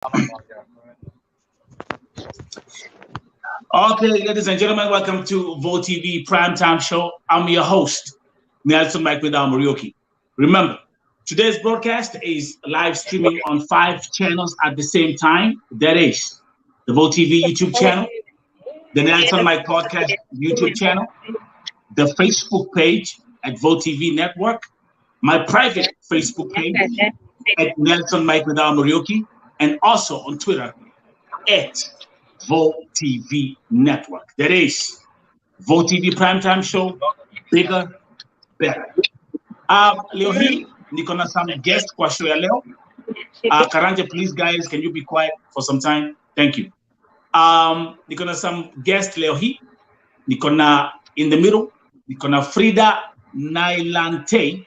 Okay, ladies and gentlemen, welcome to Vo TV Primetime Show. I'm your host, Nelson Mike with Marioki. Remember, today's broadcast is live streaming on 5 channels at the same time. That is the Vo TV YouTube channel, the Nelson Mike Podcast YouTube channel, the Facebook page at Vo TV Network, my private Facebook page at Nelson Mike with Marioki, and also on Twitter at Vo TV Network. That is Vo TV Primetime Show, bigger, better. Leo hii niko na some guest kwa show ya leo. Karanja, please guys, can you be quiet for some time? Thank you. Niko na some guest leo hii. Niko na in the middle, niko na Frida Nailante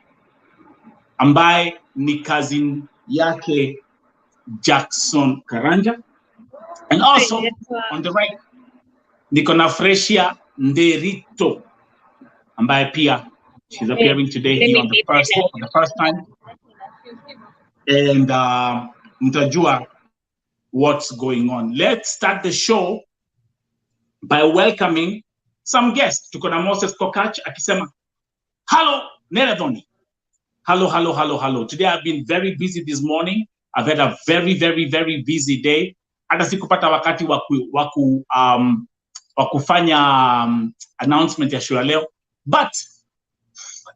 ambaye ni cousin yake Jackson Karanja. And also on the right, niko na Freshia Nderito ambaye pia she's appearing today here on the for the first time. And mtajua what's going on. Let's start the show by welcoming some guests. Tuko na Moses Kokach akisema, hello, Neredoni. Hello. Today I've been very busy this morning. I've had a very busy day. Hata sikupata wakati wa kufanya announcement ya show leo. But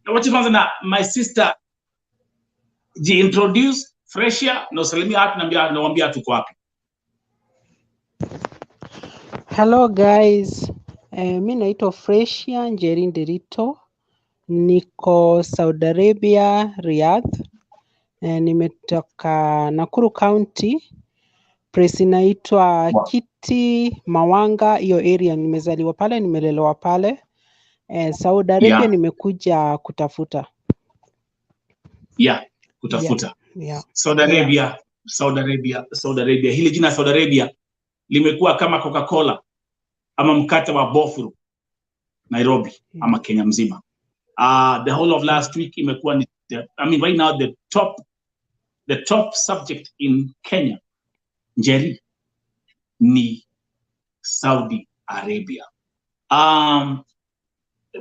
what you want na my sister introduce Freshia na usalimia watu naambia tuko wapi. Hello guys. Mimi naitwa Freshia Nderito. Niko Saudi Arabia, Riyadh. Nimetoka Nakuru County. Place inaitwa Kiti Mawanga, hiyo area nimezaliwa pale, nimelelewa pale. Saudi Arabia nimekuja kutafuta. Kutafuta. Saudi Arabia. Hili jina Saudi Arabia limekuwa kama Coca-Cola ama mkate wa bofuru Nairobi ama Kenya mzima. The whole of last week imekuwa right now the top subject in Kenya Njeri ni Saudi Arabia.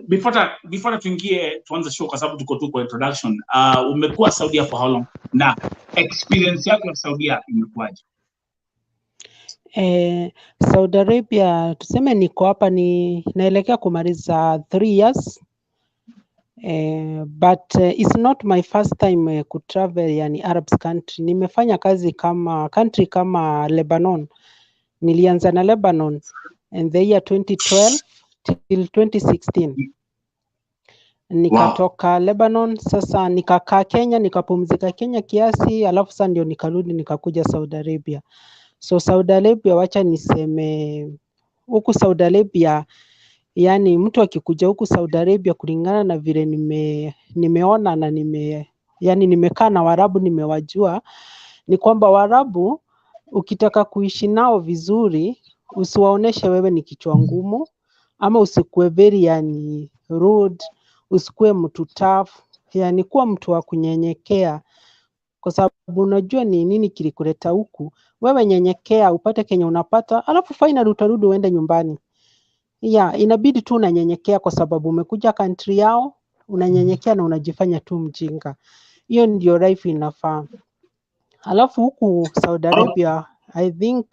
Before tuanze show kwa sababu tuko tu kwa introduction, umekuwa Saudi for how long? Na experience yako ya Saudi imekuwaje? Saudi Arabia tuseme niko hapa naelekea kumaliza 3 years. But it's not my first time to travel yani Arab country. Nimefanya kazi country kama Lebanon. Nilianza na Lebanon in the year 2012 till 2016. Nikatoka Lebanon, sasa nikakaa Kenya, nikapumzika Kenya kiasi, alafu sasa ndio nikarudi nikakuja Saudi Arabia. So Saudi Arabia, wacha niseme huku Saudi Arabia, yani mtu akikuja huku Saudi Arabia kulingana na vile nimeona na nimekaa na Waarabu nimewajua, ni kwamba Waarabu ukitaka kuishi nao vizuri usiwaoneshe wewe ni kichwa ngumu, ama usikue very rude, usikue mtu tough, yani kuwa mtu wa kunyenyekea, kwa sababu unajua ni nini kilikuleta huku. Wewe nyenyekea upate Kenya unapata, alafu finally utarudi uende nyumbani. Inabidi tu unanyenyekea kwa sababu umekuja country yao, unanyenyekea na unajifanya tu mjinga. Hiyo ndio life inafaa. Alafu huku Saudi Arabia, I think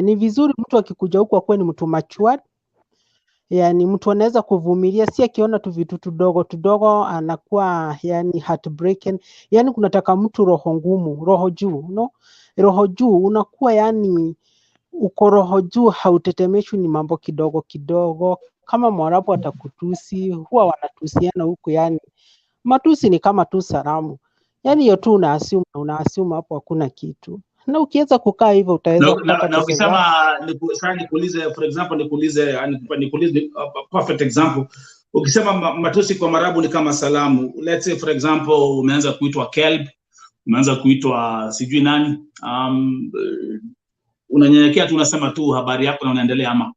ni vizuri mtu akikuja huku akuwe ni mtu matured. Yani mtu anaweza kuvumilia, si akiona tu vitu tudogo anakuwa heartbroken. Yani kunataka mtu roho ngumu, roho juu, no? Roho juu unakuwa uko roho juu, hautetemeshwi ni mambo kidogo. Kama Mwarabu atakutusi, huwa wanatusiana huku, matusi ni kama tu salamu. Hiyo tu unaassume hapo hakuna kitu. Na ukiweza kukaa hivyo utaweza kupata na ukisema nikuulize for example nikuulize perfect example. Ukisema matusi kwa Mwarabu ni kama salamu. Let's say for example umeanza kuitwa kelb, umeanza kuitwa sijui nani, unanyenyekea tu unasema tu habari yako na unaendelea ama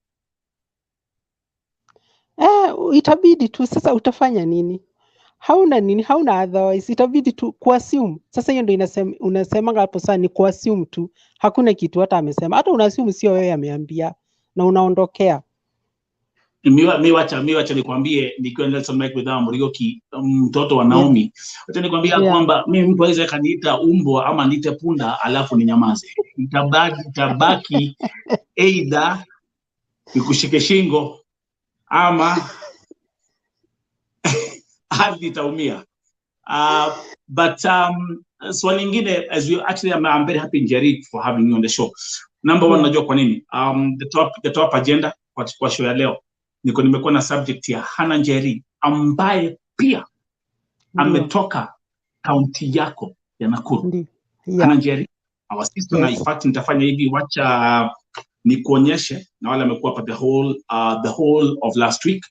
itabidi tu. Sasa utafanya nini? hauna nini, hauna otherwise, itabidi tu kuassume. Sasa hiyo ndio unasema hapo sasa ni kuassume tu, hakuna kitu hata amesema, hata unaassume sio wewe ameambia na unaondokea. Mi wacha nikwambie, nikiwa Nelson Mike with Murioki, mtoto wa Naomi, wacha nikwambia kwamba mimi mtu aweze kaniita umbwa ama niite punda alafu ni nyamaze, itabaki either nikushike shingo ama hadi itaumia. But swali lingine, as you actually, I'm very happy Njeri for having you on the show. Number one, najua kwa nini the top agenda kwa show ya leo nimekuwa na subject ya Hannah Njeri ambaye pia ametoka kaunti yako ya Nakuru. Hannah Njeri, our sister, na in fact nitafanya hivi, wacha nikuonyeshe na wale amekuwa hapa the whole of last week,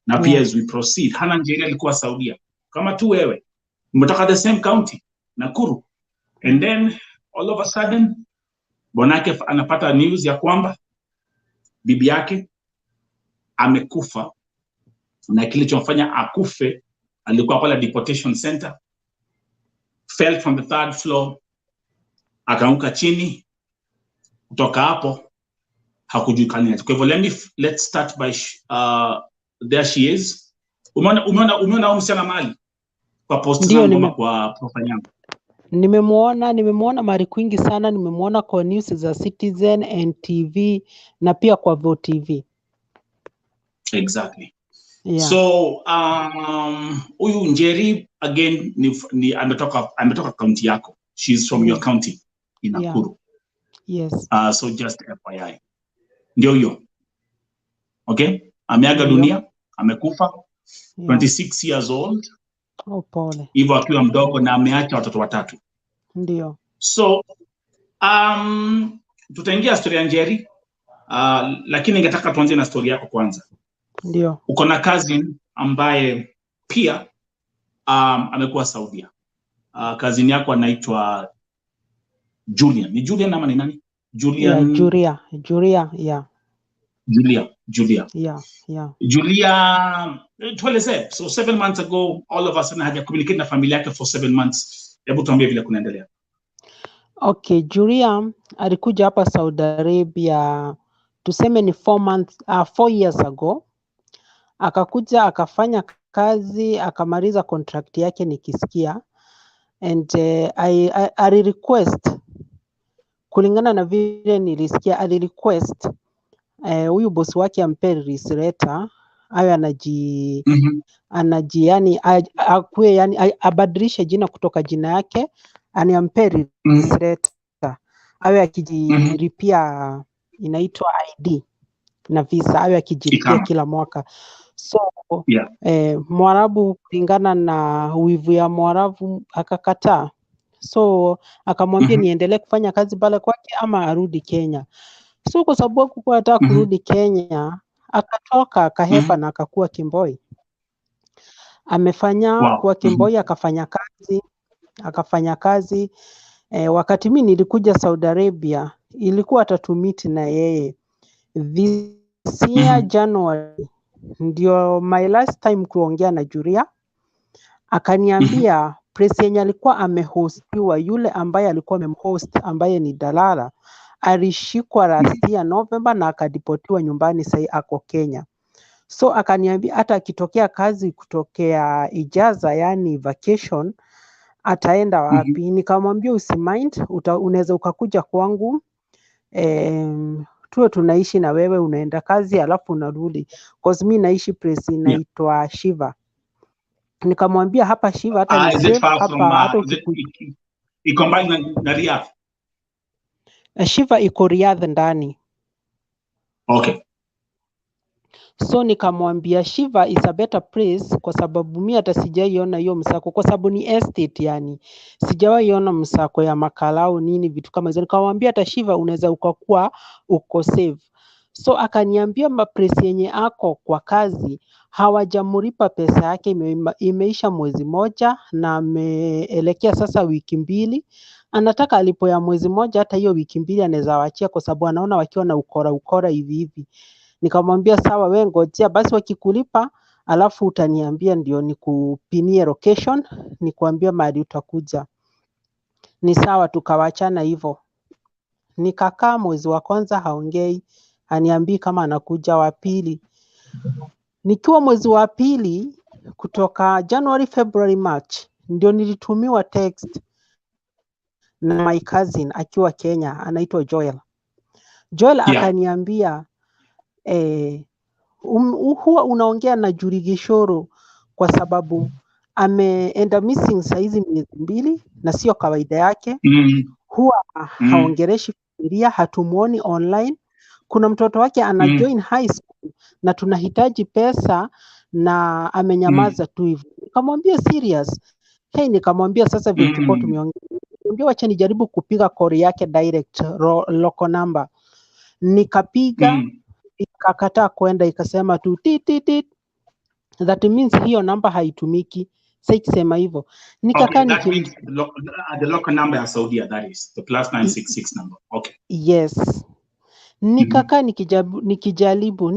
na pia as we proceed. Hannah Njeri alikuwa Saudia kama tu wewe, umetoka the same county Nakuru, and then all of a sudden bonake anapata news ya kwamba bibi yake amekufa, na kilichomfanya akufe alikuwa pale deportation center, fell from the 3rd floor, akaanguka chini, kutoka hapo hakujulikana. Kwa hivyo let's start by there she is. Umeona msichana mali kwa post zangu kwa profile yangu? Nimemuona mara kwingi sana, nimemuona kwa news za Citizen, NTV na pia kwa Vote TV. Exactly. So huyu Njeri again ni ametoka county yako. She's from your county in Nakuru. Yes. So just FYI. Ndio hiyo. Okay? Ameaga dunia, amekufa, 26 years old. Oh, pole. Hivyo akiwa mdogo, na ameacha watoto 3. Ndio. So tutaingia story ya Njeri, lakini ningetaka tuanze na story yako kwanza. Ndio. Uko na cousin ambaye pia amekuwa Saudia. Cousin yako anaitwa Julian. Ni Julian ama ni nani? Julian. Julia. Julia, tueleze. So 7 months ago, all of us haja communicate na familia yake for 7 months. Hebu tuambie vile kunaendelea. Okay, Julia alikuja hapa Saudi Arabia tuseme ni 4 years ago. Akakuja akafanya kazi, akamaliza contract yake nikisikia, and I request kulingana na vile nilisikia, ali request huyu boss wake ampe release letter, awe yani akue, yani abadilishe jina kutoka jina yake, ampe release letter, awe akijilipia inaitwa ID na visa, awe akijilipia kila mwaka. So Mwarabu kulingana na wivu ya Mwarabu akakataa. So akamwambia niendelee kufanya kazi pale kwake ama arudi Kenya. So kwa sababu hakuwa anataka kurudi Kenya, akatoka akahepa na akakuwa KEMBOI. Amefanya kwa KEMBOI, akafanya kazi. Wakati mimi nilikuja Saudi Arabia, ilikuwa atatumit na yeye this year January. Ndio my last time kuongea na Julia. Akaniambia press yenye alikuwa amehostiwa, yule ambaye alikuwa amemhost ambaye ni Dalala, alishikwa last year November na akadipotiwa nyumbani, sasa ako Kenya. So akaniambia hata akitokea kazi kutokea ijaza, yani vacation, ataenda wapi? Nikamwambia usimind, unaweza ukakuja kwangu, tuwe tunaishi na wewe, unaenda kazi alafu unarudi, cause mimi naishi place inaitwa Shiva. Nikamwambia hapa Shiva hata ni safe hapa, hata iko mbali na Riyadh. Shiva iko Riyadh ndani. Okay. So nikamwambia Shiva is a better place, kwa sababu mimi hata sijaiona hiyo msako, kwa sababu ni estate, yani sijaiona msako ya makalau nini vitu kama hizo. Nikamwambia hata Shiva unaweza ukakuwa uko safe. So akaniambia place yenye ako kwa kazi hawajamlipa pesa yake, imeisha mwezi moja na ameelekea sasa wiki 2. Anataka alipo ya mwezi moja, hata hiyo wiki 2 anaweza waachia, kwa sababu anaona wakiwa na ukora hivi. Nikamwambia sawa, wewe ngojea basi, wakikulipa alafu utaniambia ndio nikupinie location, nikuambia mahali utakuja. Ni sawa, tukawachana hivyo. Nikakaa mwezi wa kwanza haongei, aniambii kama anakuja. Wa pili, nikiwa mwezi wa pili kutoka January, February, March, ndio nilitumiwa text na my cousin akiwa Kenya, anaitwa Joel. Joel akaniambia huwa unaongea na Juri Gishoro kwa sababu ameenda missing saizi miezi 2 na sio kawaida yake. Huwa haongereshi familia, hatumuoni online. Kuna mtoto wake ana join high school na tunahitaji pesa na amenyamaza tu hivyo. Nikamwambia serious. Nikamwambia sasa vile tulikuwa tumeongea. Nikamwambia wacha nijaribu kupiga call yake direct local number. Nikapiga ikakataa kwenda, ikasema tu tit. That means hiyo namba haitumiki. Sasa ikisema hivyo nikakaa that means the local number ya Saudi, that is the +966 number. Okay. Yes. Nikakaa nikijaribu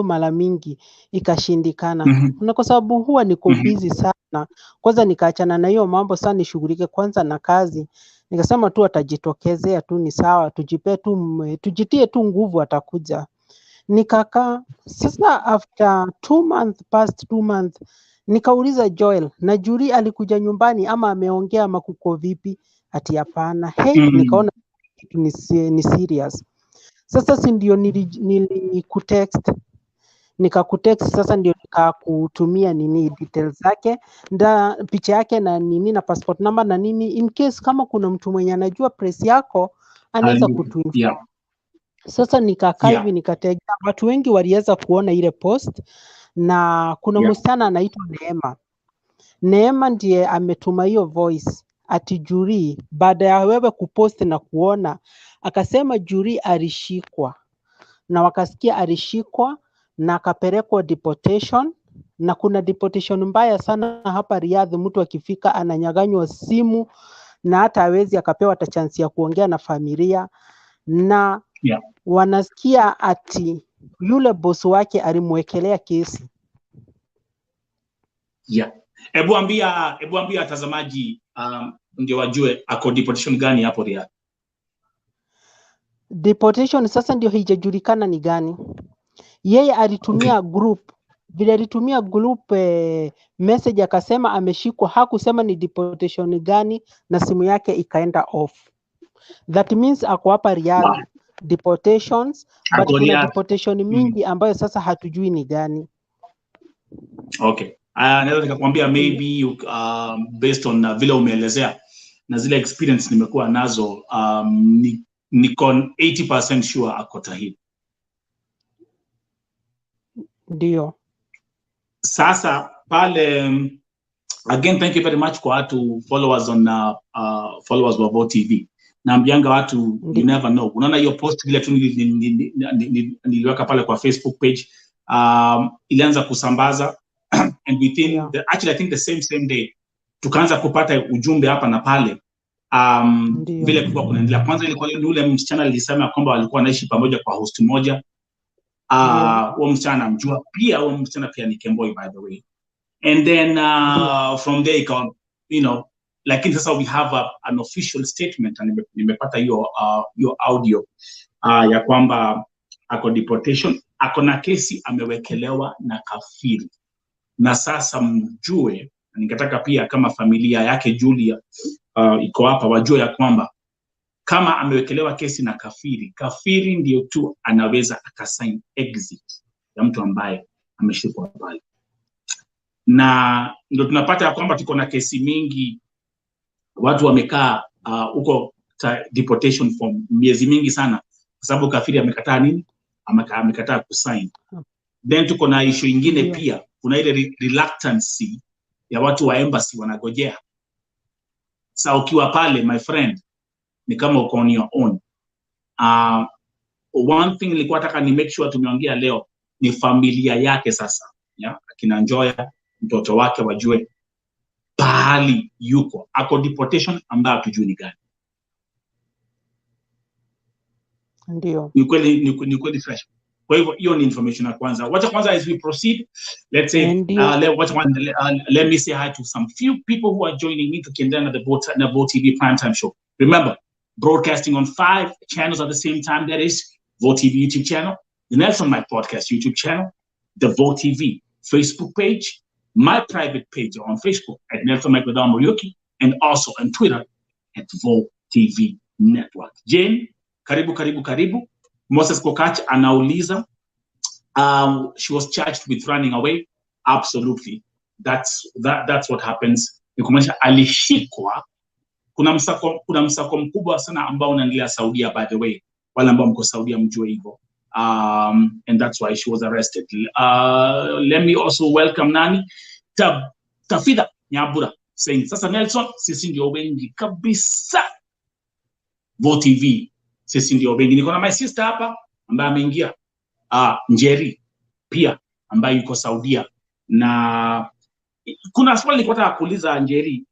mara mingi ikashindikana. Na kwa sababu huwa niko busy sana. Kwanza nikaachana na hiyo mambo sana, nishughulike kwanza na kazi. Nikasema tu atajitokezea tu, ni sawa, tujitie tu nguvu, atakuja. Nikakaa sasa, after 2 months, past 2 months, nikauliza Joel, na Juri alikuja nyumbani ama ameongea ama kuko vipi? Ati hapana. Nikaona kitu ni serious. Sasa si ndio nilikutext. Nikakutext sasa, ndio nikakutumia details zake, picha yake na na passport number na in case kama kuna mtu mwenye anajua press yako anaweza kutuinform. Sasa nikakaa hivi nikategea, watu wengi waliweza kuona ile post, na kuna msichana anaitwa Neema ndiye ametuma hiyo voice ati Juri, baada ya wewe kupost na kuona, akasema Juri alishikwa na wakasikia alishikwa na akapelekwa deportation, na kuna deportation mbaya sana hapa Riyadh. Mtu akifika ananyaganywa simu na hata hawezi akapewa hata chance ya kuongea na familia, na wanasikia ati yule boss wake alimwekelea kesi. Hebu ambia watazamaji ndio wajue ako deportation gani hapo Riyadh. Deportation sasa ndio haijajulikana ni gani. Yeye alitumia group, vile alitumia group message akasema ameshikwa, hakusema ni deportation gani, na simu yake ikaenda off. That means ako hapa Riyadh deportations, but kuna deportation mingi ambayo sasa hatujui ni gani. Okay. Naweza nikakwambia maybe based on vile umeelezea na zile experience nimekuwa nazo, niko 80% sure ako Tahir. Ndio. Sasa pale again, thank you very much kwa watu followers on followers wa Wewe TV. Na mjanga watu, you never know. Unaona hiyo post vile tu niliweka pale kwa Facebook page, ilianza kusambaza and within actually I think the same day tukaanza kupata ujumbe hapa na pale vile kulikuwa kunaendelea. Kwanza ilikuwa yule msichana alisema kwamba walikuwa wanaishi pamoja kwa host moja. Huyo msichana mjua pia, huyo msichana pia ni KEMBOI by the way. And then from there lakini sasa we have an official statement, and nimepata hiyo audio ya kwamba ako deportation, ako na kesi amewekelewa na kafiri. Na sasa mjue, ningetaka pia kama familia yake Julia iko hapa wajue ya kwamba kama amewekelewa kesi na kafiri ndio tu anaweza akasign exit ya mtu ambaye ameshikwa pale. Na ndio tunapata ya kwamba tuko na kesi mingi, watu wamekaa huko deportation for miezi mingi sana kwa sababu kafiri amekataa amekataa kusign. Then tuko na issue nyingine pia, kuna ile reluctancy ya watu wa embassy wanagojea. Sasa ukiwa pale my friend ni kama uko on your own. One thing nilikuwa nataka ni make sure tumeongea leo ni familia yake sasa, akina Njoya, mtoto wake wajue pahali yuko, ako deportation ambayo tujui ni gani. Ndio. Ni kweli fresh. Kwa hivyo hiyo ni information ya kwanza. Wacha kwanza as we proceed, let's say let me say hi to some few people who are joining me tukiendelea na the Vo TV Primetime Show. Remember, broadcasting on 5 channels at the same time. That is Vo TV YouTube channel, the Nelson Mike Podcast YouTube channel, the Vo TV Facebook page, my private page on Facebook at Nelson Mike with Muriuki, and also on Twitter at Vo TV Network. Jane, karibu. Moses Kokach anauliza, she was charged with running away. Absolutely, that's what happens. Nikumaanisha alishikwa. Kuna msako mkubwa sana ambao unaendelea Saudia, by the way, wale ambao mko Saudia mjue hivyo. And that's why she was arrested. Let me also welcome nani Tafida Nyabura saying, sasa Nelson, sisi ndio wengi kabisa Vo TV, sisi ndio wengi. Niko na my sister hapa ambaye ameingia, Njeri pia ambaye yuko Saudia. Na kuna swali nilikuwa nataka kuuliza Njeri,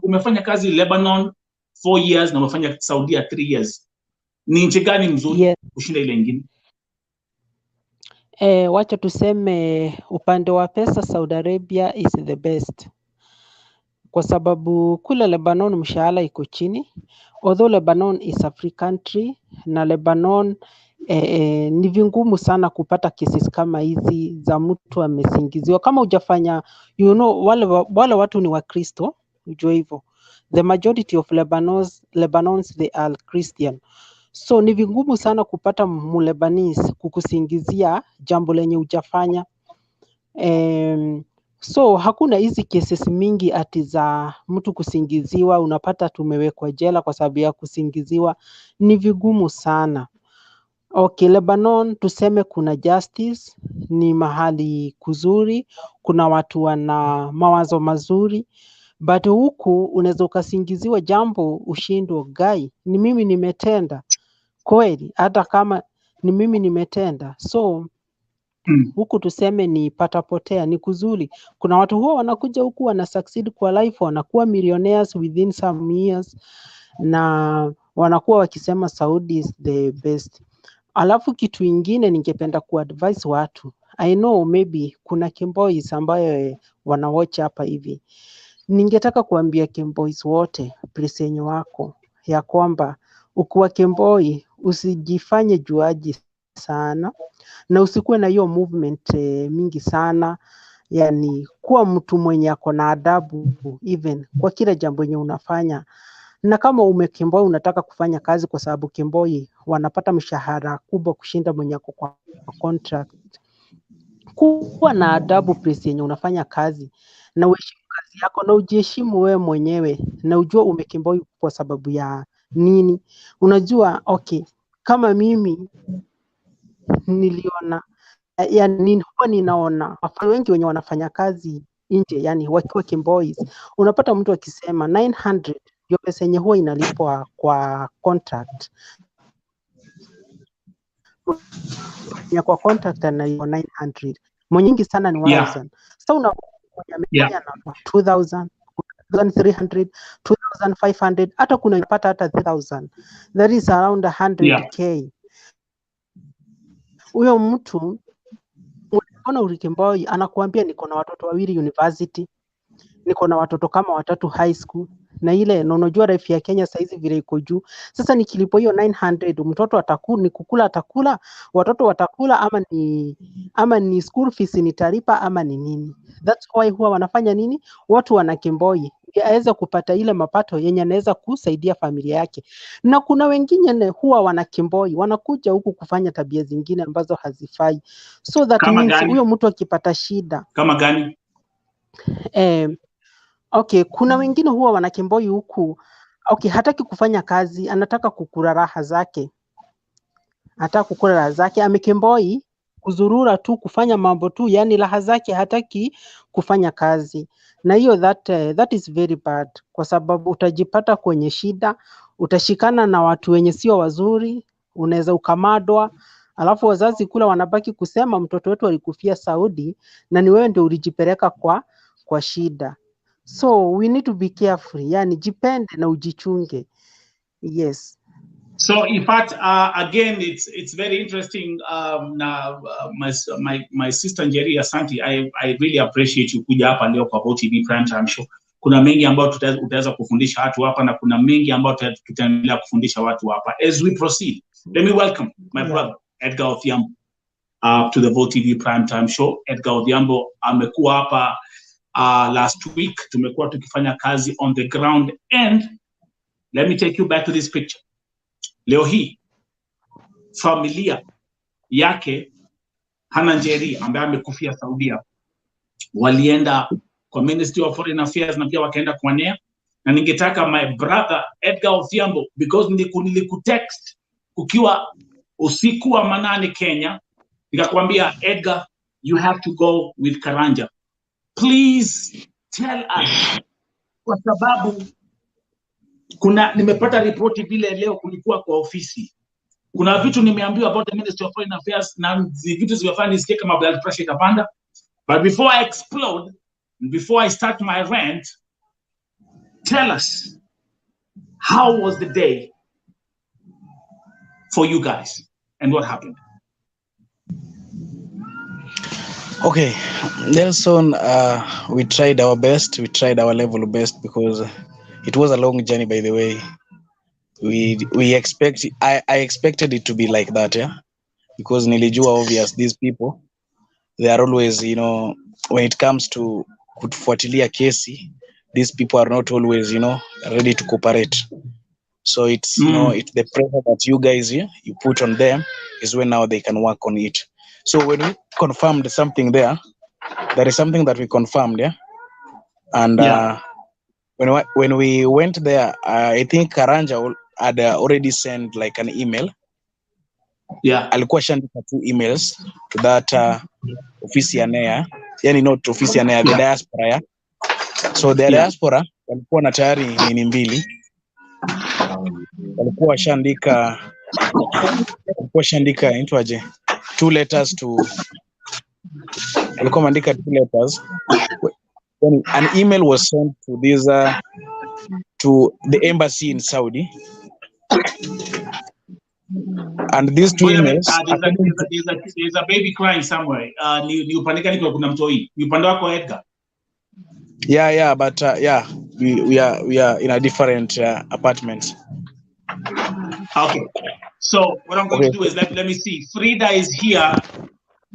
umefanya kazi Lebanon 4 years na umefanya Saudia 3 years. Ni nchi gani mzuri kushinda ile nyingine? Wacha tuseme upande wa pesa Saudi Arabia is the best. Kwa sababu kule Lebanon mshahara iko chini. Although Lebanon is a free country, na Lebanon ni vingumu sana kupata cases kama hizi za mtu amesingiziwa. Kama hujafanya, you know, wale watu ni Wakristo, ujue hivyo. The majority of Lebanons they are Christian. So ni vingumu sana kupata Mulebanese kukusingizia jambo lenye hujafanya. So hakuna hizi cases mingi ati za mtu kusingiziwa, unapata tumewekwa jela kwa sababu ya kusingiziwa. Ni vigumu sana. Okay, Lebanon tuseme kuna justice, ni mahali kuzuri, kuna watu wana mawazo mazuri. But huku unaweza ukasingiziwa jambo ushindwe, gai, ni mimi nimetenda kweli, hata kama ni mimi nimetenda. So huku tuseme ni patapotea, ni kuzuri. Kuna watu huwa wanakuja huku wana succeed kwa life, wanakuwa millionaires within some years, na wanakuwa wakisema Saudi is the best. Alafu kitu ingine ningependa kuadvise watu, I know maybe kuna KEMBOIs ambayo wanawatch hapa hivi. Ningetaka kuambia KEMBOIs wote, please wako, ya kwamba ukiwa KEMBOI usijifanye juaji sana, na usikuwe na hiyo movement mingi sana. Yani kuwa mtu mwenye ako na adabu even kwa kila jambo yenye unafanya. Na kama KEMBOI unataka kufanya kazi, kwa sababu KEMBOI wanapata mshahara kubwa kushinda mwenye ako kwa contract, kuwa na adabu please yenye unafanya kazi, na uheshimu kazi yako, na ujiheshimu wewe mwenyewe, na ujue KEMBOI kwa sababu ya nini. Unajua, okay, kama mimi niliona, yani huwa ninaona wafanya wengi wenye wanafanya kazi nje, yani wakiwa KEMBOIs, unapata mtu akisema 900 ndio pesa yenye huwa inalipwa kwa contract. Ya kwa contract analipo 900, mwenyingi sana ni 1000. Sasa unakuja amefanya na 2000, 2300, 2500, hata kuna unapata hata 3000. That is around 100k. Huyo mtu unaona KEMBOI anakuambia niko na watoto 2 university, niko na watoto kama 3 high school, na ile na unajua life ya Kenya saizi vile iko juu. Sasa nikilipo hiyo 900, mtoto atakula, ni kukula atakula, watoto watakula, ama ni school fees nitalipa, ama ni nini. That's why huwa wanafanya nini, watu wana KEMBOI aweza kupata ile mapato yenye anaweza kusaidia familia yake. Na kuna wengine huwa wana KEMBOI wanakuja huku kufanya tabia zingine ambazo hazifai. So that means huyo mtu akipata shida kama gani, okay, kuna wengine huwa wana KEMBOI huku, okay, hataki kufanya kazi, anataka kukula raha zake. KEMBOI kuzurura tu, kufanya mambo tu, yani raha zake, hataki kufanya kazi. Na hiyo that is very bad, kwa sababu utajipata kwenye shida, utashikana na watu wenye sio wazuri, unaweza ukamadwa, alafu wazazi kula wanabaki kusema mtoto wetu alikufia Saudi, na ni wewe ndio ulijipeleka kwa shida. So we need to be careful, yani jipende na ujichunge. Yes. So in fact, again, it's very interesting. Now, my sister Njeri Asante, I really appreciate you kuja hapa leo kwa VOTV Prime Time Show. Kuna mengi ambayo tutaweza kufundisha watu hapa na kuna mengi ambayo tutaendelea kufundisha watu hapa. As we proceed, let me welcome my brother Edgar Odhiambo to the VOTV Prime Time Show. Edgar Odhiambo amekuwa hapa last week. Tumekuwa tukifanya kazi on the ground, and let me take you back to this picture. Leo hii familia yake Hana Njeri ambaye amekufia Saudia walienda kwa Ministry of Foreign Affairs na pia wakaenda kwa NEA, na ningetaka my brother Edgar Odhiambo, because nilikutext ukiwa usiku wa manane Kenya, nikakwambia Edgar, you have to go with Karanja. Please tell us, kwa sababu nimepata ripoti vile leo kulikuwa kwa ofisi. Kuna vitu nimeambiwa about the Ministry of Foreign Affairs na vitu zimefanya nisikie kama blood pressure itapanda. But before I explode, before I start my rant, tell us, how was the day for you guys and what happened? Okay, Nelson, we tried our best. We tried our level best because it was a long journey, by the way. I expected it to be like that, yeah, because nilijua obvious, these people, they are always, you know, when it comes to kutufuatilia kesi, these people are not always, you know, ready to cooperate. So it's you know, it's the pressure that you guys you put on them is when now they can work on it. So when we confirmed something there is something that we confirmed, yeah, and when we went there, I think Karanja had already sent like an email. Yeah, alikuwa shandika 2 emails to that ofisi ya NEA, yani not ofisi ya NEA, the diaspora, yeah. So the diaspora walikuwa na tayari nini mbili, walikuwa shandika intwaje 2 letters to, walikuwa mandika 2 letters. When an email was sent to this to the embassy in Saudi, and these 2 emails, there's a baby crying somewhere. Ni upandika niko kuna mtoi. Ni upande wako Edgar? Yeah, but we are in a different apartments. Okay. So what I'm going to do is let me see. Frida is here.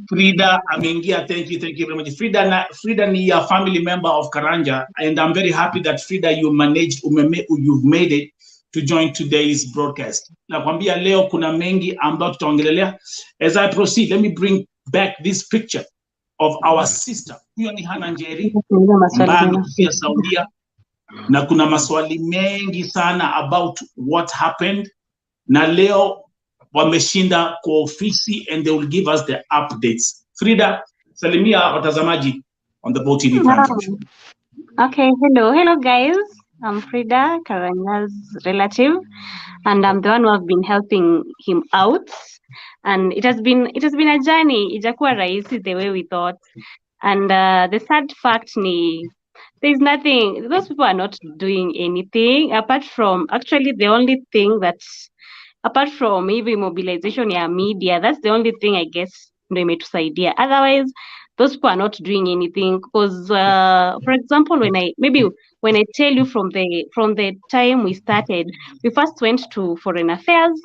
Frida ameingia, thank you very much. Frida ni a family member of Karanja, and I'm very happy that Frida you've made it to join today's broadcast. Nakwambia leo kuna mengi ambayo tutaongelelea. As I proceed, let me bring back this picture of our sister. Huyo ni Hana Njeri ambaye amekufia Saudia, na kuna maswali mengi sana about what happened, na leo wameshinda kwa ofisi and they will give us the updates. Frida, salimia watazamaji on the VOTV Prime Time Show. Okay, hello guys. I'm Frida, Karanya's relative, and I'm the one who have been helping him out. And it has been a journey. Ijakuwa rahisi the way we thought. And the sad fact ni there's nothing. Those people are not doing anything apart from, actually the only thing that, apart from even mobilization ya media, that's the only thing I guess ndio imetusaidia. Otherwise, those people are not doing anything. Because, for example, when I tell you from the time we started, we first went to Foreign Affairs,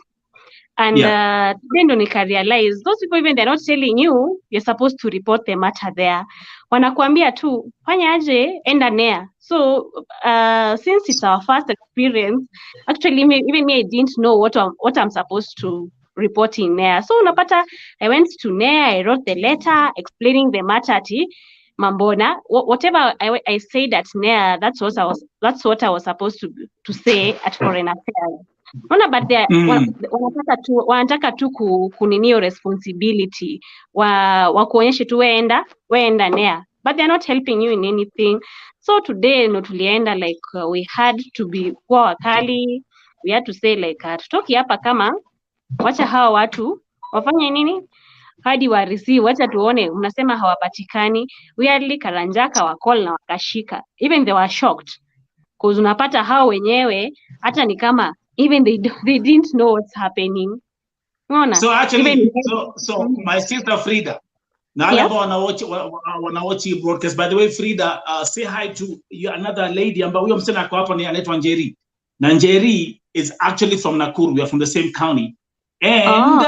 and then nika realize those people, even they're not telling you you're supposed to report the matter there. Wanakuambia tu fanya aje, enda NEA. So since it's our first experience, actually even me, I didn't know what I'm supposed to report in NEA. So unapata, I went to NEA, I wrote the letter explaining the matter ati Mambona, whatever I said at NEA, that's what I was supposed to say at Foreign Affairs. But they wanataka tu kuninio responsibility wa kuonyesha tu weenda NEA, but they're not helping you in anything. So today no tulienda, like we had to be kwa wakali, we had to say like tutoki hapa kama wacha hawa watu wafanye nini hadi wa receive, wacha tuone mnasema hawapatikani. Weirdly Karanjaka wa call na wakashika, even they were shocked because unapata hao wenyewe hata ni kama even they didn't know what's happening. So actually, so my sister Frida, now Yes. I wanna watch you broadcast. By the way, Frida, say hi to you, another lady. And huyo msichana ako hapa ni anaitwa Njeri. Na Njeri is actually from Nakuru. We are from the same county. And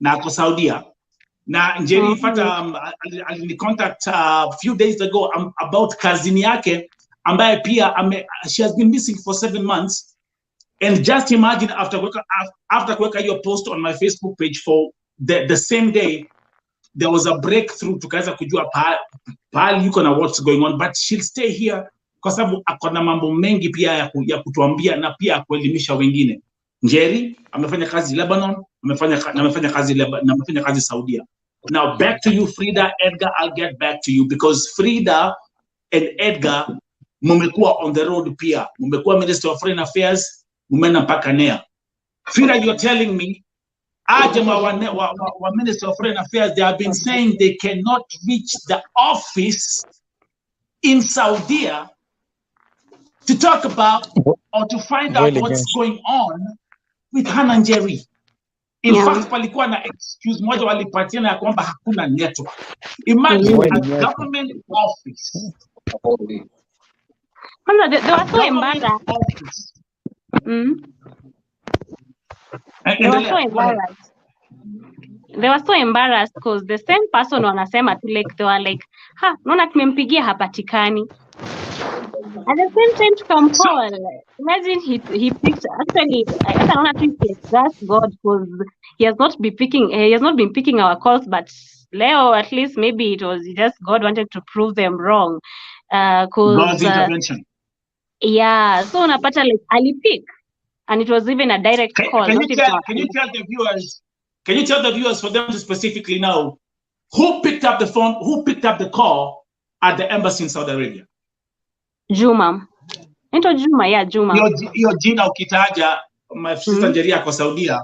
na ako Saudia. Na Njeri fata alini contact a few days ago about kazini yake ambaye pia she has been missing for 7 months. And just imagine after kuweka your post on my Facebook page for the same day, there was a breakthrough tukaweza kujua pahali yuko na what's going on, but she'll stay here kwa sababu akona mambo mengi pia ya kutuambia na pia kuelimisha wengine. Njeri amefanya kazi Lebanon, amefanya kazi Saudia. Now back to you Frida, Edgar, I'll get back to you because Frida and Edgar mumekuwa on the road pia. Mumekuwa Minister of Foreign Affairs, mumena mpaka NEA. Frida, you're telling me Ajama wa Minister of Foreign Affairs, they have been saying they cannot reach the office in Saudi to talk about or to find out what's going on with Hannah Njeri. In fact, palikuwa na excuse moja walipatiana ya kwamba hakuna network. Imagine a government office. They were so embarrassed. They were so embarrassed because the same person wanasema tu like they were like, naona tumempigia hapatikani. At the same time tukamcall. Imagine he picked, actually I don't know if that's God because he has not been picking our calls, but Leo at least maybe it was just God wanted to prove them wrong. God's intervention. Yeah, so unapata like alipick. And it was even a direct call. Can you tell the viewers for them to specifically know who picked up the phone, who picked up the call at the embassy in Saudi Arabia? Juma. Into Juma, yeah, Juma. Your jina ukitaja, my sister Njeri ako Saudia.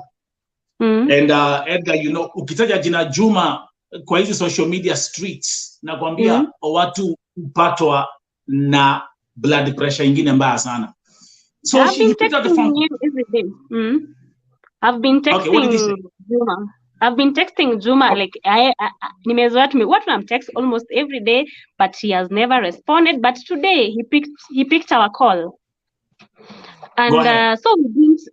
And Edgar, you know, ukitaja jina Juma kwa hizi social media streets, nakwambia watu upatwa na blood pressure ingine mbaya sana. So she picked up the phone. Every day. I've been texting Juma. I've been texting Juma like nimezoea text almost every day, but he has never responded. But today he picked our call, and so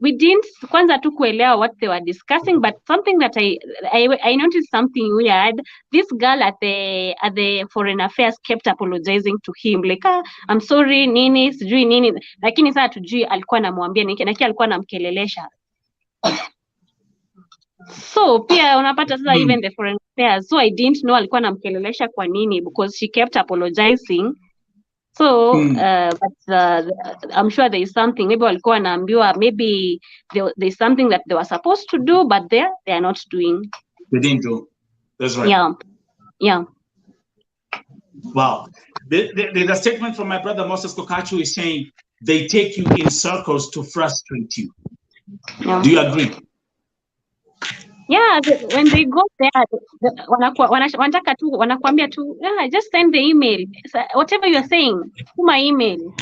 we didn't kwanza tu kuelewa what they were discussing. But something that I noticed something weird. This girl at the Foreign Affairs kept apologizing to him like I'm sorry nini sijui nini, lakini sasa tujui alikuwa anamwambia nini na kia alikuwa anamkelelesha. So pia unapata sasa even the Foreign Affairs, so I didn't know alikuwa anamkelelesha kwa nini because she kept apologizing. So but I'm sure there is something, maybe walikuwa wanaambiwa, maybe there's something that they were supposed to do but they are not doing. They didn't do. That's right. Yeah. Wow. There's a statement from my brother Moses Kokachu is saying they take you in circles to frustrate you. Yeah. Do you agree? Yeah, when they go there, wanataka tu wanakuambia tu, just send the email. So, whatever you are saying, tuma email.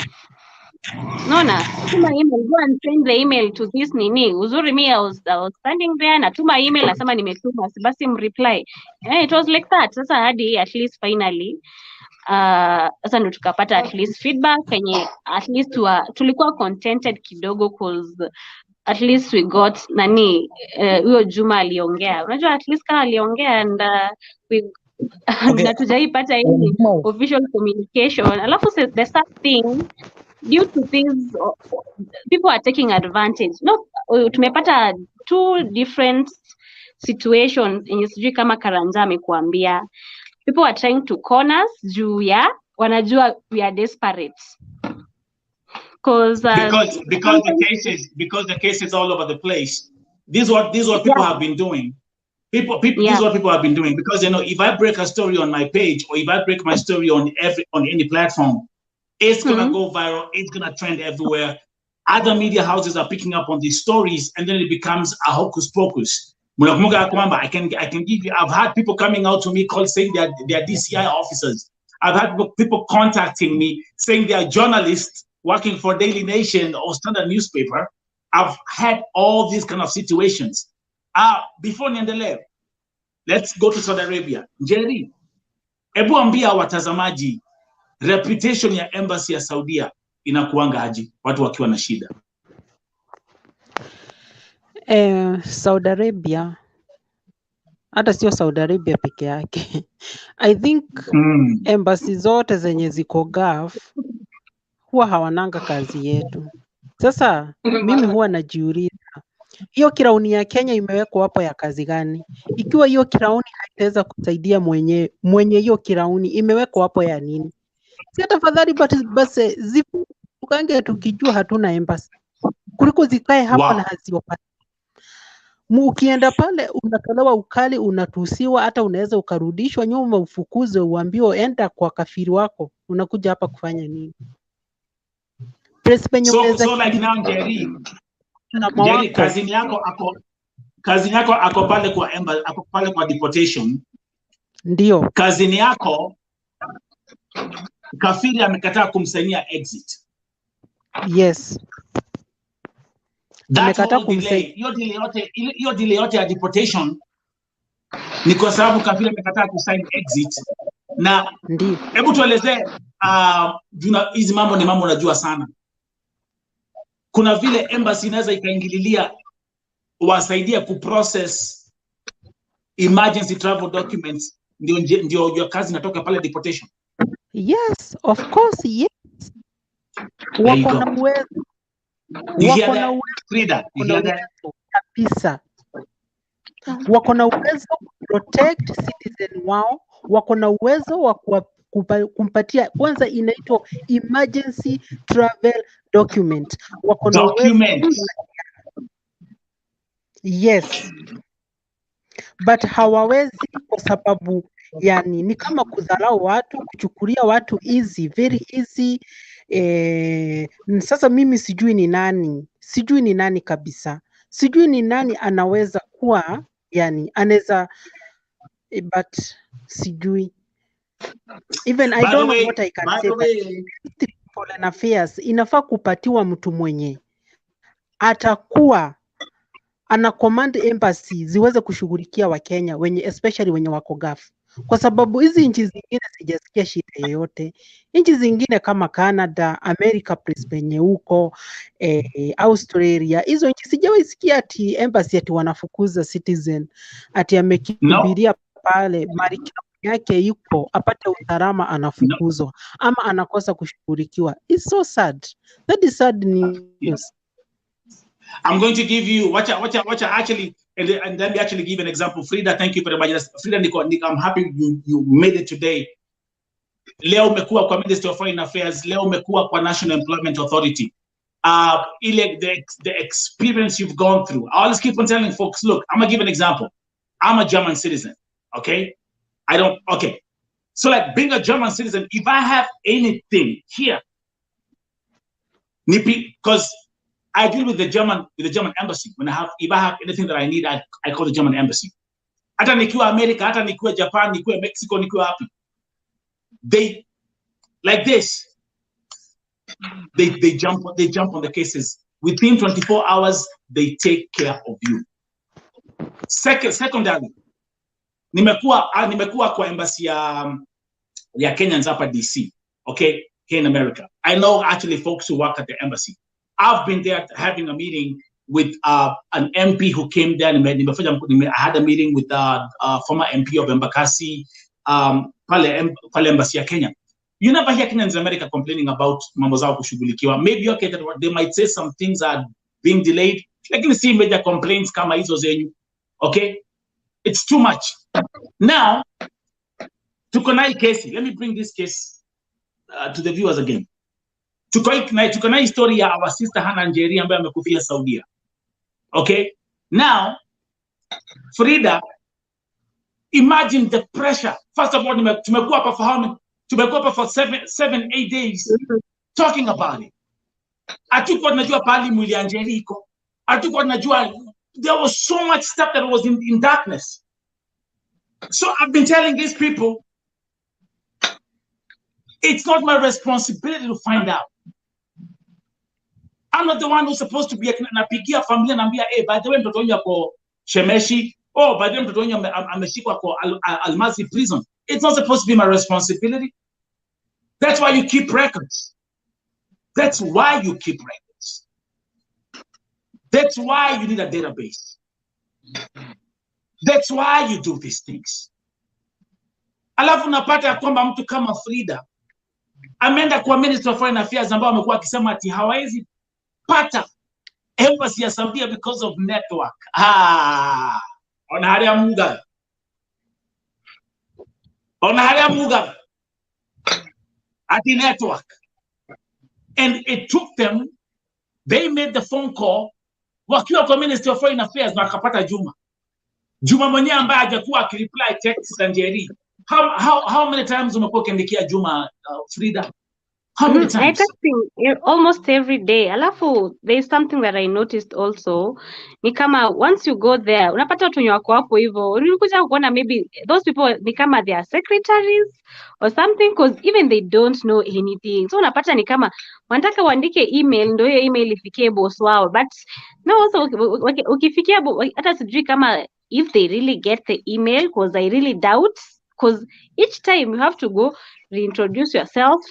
Tuma email. Go and send the email to this nini. Uzuri me, I was standing there na tuma email nasema nimetuma, basi reply. It was like that. Sasa hadi at least finally sasa ndo tukapata at least feedback yenye at least tulikuwa contented kidogo cause at least we got huyo Juma aliongea. Unajua at least kama aliongea and na tujaipata any official communication. Alafu the sad thing, due to this people are taking advantage. Tumepata two different situations yenye sijui kama Karanja amekuambia. People are trying to corner us juu ya wanajua we are desperate. Because the cases all over the place. This is what people have been doing. This is what people have been doing because if I break a story on my page or if I break my story on any platform, it's gonna go viral. It's gonna trend everywhere. Other media houses are picking up on these stories, and then it becomes a hocus pocus. I can give you. I've had people coming out to me saying they are DCI officers. I've had people contacting me saying they are journalists working for Daily Nation or Standard newspaper, I've had all these kind of situations. Before niendelee, let's go to Saudi Arabia. Jerry, hebu ambia watazamaji reputation ya embassy ya Saudia inakuanga aje watu wakiwa na shida? Saudi Arabia, hata sio Saudi Arabia peke yake. I think embassy zote zenye ziko Gulf huwa hawananga kazi yetu. Sasa mimi huwa najiuliza, hiyo kirauni ya Kenya imewekwa hapo ya kazi gani? Ikiwa hiyo kirauni haitaweza kusaidia mwenye hiyo kirauni, imewekwa hapo ya nini? Si tafadhali basi zifukange tukijua hatuna embassy, kuliko zikae hapa na haziopati. Ukienda pale unatolewa ukali, unatusiwa, hata unaweza ukarudishwa nyuma, ufukuzwe, uambiwe enda kwa kafiri wako. Unakuja hapa kufanya nini? So like now Jerry, kazini yako ako pale kwa embassy, ako pale kwa deportation. Ndio. Kazini yako kafiri amekataa kumsainia exit. Yes. Amekataa kumsainia. Hiyo delay yote ya deportation ni kwa sababu kafiri amekataa kusign exit. Na ndio. Hebu tuelezee hizi mambo ni mambo unajua sana. Kuna vile embassy inaweza ikaingililia wasaidia kuprocess emergency travel documents ndio kazi inatoka pale deportation. Yes, of course, yes. Wako na uwezo. Wako na uwezo kabisa. Wako na uwezo protect citizen wao, wako na uwezo wa kumpatia, kwanza inaitwa emergency travel document. Wako na uwezo. Yes. But hawawezi kwa sababu yani ni kama kudharau watu, kuchukulia watu easy, very easy. Sasa mimi sijui ni nani kabisa. Sijui ni nani anaweza kuwa yani anaweza, but sijui. Even I don't know what I can say. Foreign affairs inafaa kupatiwa mtu mwenye atakuwa ana command embassy ziweze kushughulikia Wakenya especially wenye wako Gulf, kwa sababu hizi nchi zingine sijasikia shida yoyote. Nchi zingine kama Canada, America, penye huko Australia, hizo nchi sijawahi sikia ati embassy ati wanafukuza citizen ati amekimbilia pale mariki yake yuko apate usalama anafukuzwa ama anakosa kushughulikiwa. It's so sad. That is sad news. I'm going to give you watch actually, and let me actually give an example. Frida, thank you very much. Frida, I'm happy you made it today. Leo umekuwa kwa Ministry of Foreign Affairs, leo umekuwa kwa National Employment Authority. The experience you've gone through. I always keep on telling folks, look, I'm gonna give an example. I'm a German citizen, okay? So like being a German citizen, if I have anything here, because I deal with the German embassy. If I have anything that I need, I call the German embassy. Hata nikiwa America, hata nikiwa Japan, nikiwa Mexico, nikiwa happy. They like this. They jump on the cases. Within 24 hours, they take care of you. Secondary, nimekuwa kwa embassy ya Kenyans hapa DC, okay, here in America. I know actually folks who work at the embassy. I've been there having a meeting with an MP who came there. I had a meeting with former MP of Embakasi, pale embassy ya Kenya. You never hear Kenyans in America complaining about mambo zao kushughulikiwa. Maybe okay, they might say some things are being delayed. Lakini see major complaints kama hizo zenyu. Okay? It's too much. Now, tuko na hii kesi. Let me bring this case to the viewers again. Tuko na story ya our sister Hannah Njeri ambaye amekufia Saudia. Okay? Now, Frida, imagine the pressure. First of all, tumekuwa hapa for how many? Tumekuwa hapa for 7-8 days talking about it. Hatukuwa tunajua pali mwili ya Njeri iko. Hatukuwa tunajua there was so much stuff that was in darkness. So I've been telling these people, it's not my responsibility to find out. I'm not the one who's supposed to be napigia familia naambia, hey, by the way mtoto wangu ako Shemeshi, oh, by the way mtoto wangu ameshikwa kwa Almasi prison. It's not supposed to be my responsibility. That's why you keep records. That's why you keep records. That's why you need a database. That's why you do these things. Alafu napata ya kwamba mtu kama Frida ameenda kwa Minister of Foreign Affairs ambao amekuwa akisema ati hawezi pata embassy ya Saudia because of network. Ona hali Mugabe. Ona hali Mugabe. Ati network. And it took them, they made the phone call wakiwa kwa Minister of Foreign Affairs na akapata Juma mwenyewe ambaye hajakuwa akireply text za Njeri. How many times umekuwa ukiandikia Juma, Frida? How many times? I texting almost every day. Alafu, there is something that I noticed also. Ni kama once you go there, unapata watu wenye wako hapo hivyo, unakuja kuona maybe those people ni kama they are secretaries or something, because even they don't know anything. So unapata ni kama wanataka waandike email ndio hiyo email ifikie boss wao. But no, also ukifikia hata sijui kama if they really get the email, because I really doubt, because each time you have to go reintroduce yourself.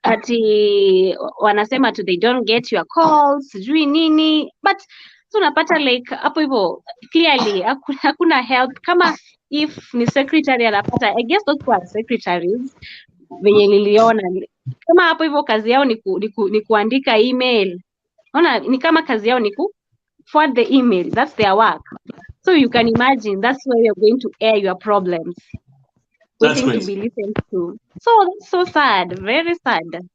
Ati wanasema to they don't get your calls, sijui nini, but so unapata like hapo hivyo clearly hakuna help. Kama if ni secretary anapata, I guess those were secretaries venye niliona, kama hapo hivyo kazi yao ni kuandika email. Unaona ni kama kazi yao ni forward the email, that's their work. So you can imagine that's where you're going to air your problems, waiting to be listened to. So that's so sad, very sad.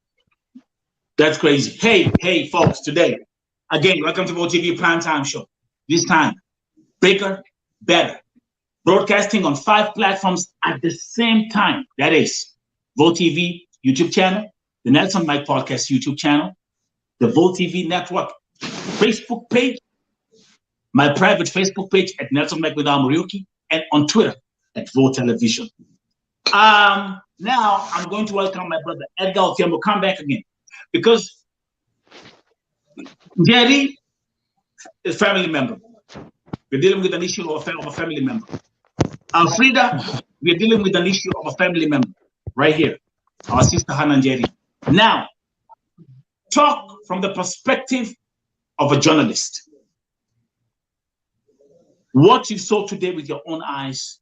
That's crazy. Hey, folks, today, again, welcome to VoTV Primetime Show. This time, bigger, better. Broadcasting on 5 platforms at the same time. That is VoTV YouTube channel, the Nelson Mike Podcast YouTube channel, the VoTV Network Facebook page, my private Facebook page at Nelson Mike with Muriuki, and on Twitter at VoTelevision. Now, I'm going to welcome my brother Edgar Otiambo. Come back again. Because Jerry is a family member. We're dealing with an issue of a family member. Frida, we're dealing with an issue of a family member. Right here. Our sister Hannah and Jerry. Now, talk from the perspective of a journalist. What you saw today with your own eyes,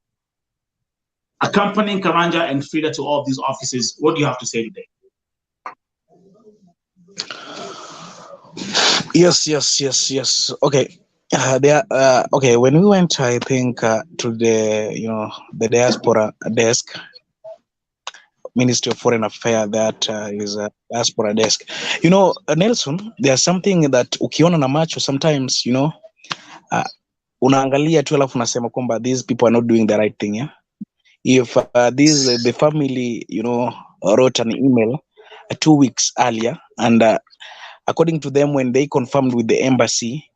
accompanying Karanja and Frida to all of these offices, what do you have to say today? Yes. Okay. Okay. When we went, I think to the the diaspora desk, Ministry of Foreign Affairs, that is a diaspora desk. Nelson, there's something that ukiona na macho sometimes, unaangalia tu alafu unasema kwamba these people are not doing the right thing. Yeah. If the family, wrote an email 2 weeks earlier, and according to them, when they confirmed with the embassy,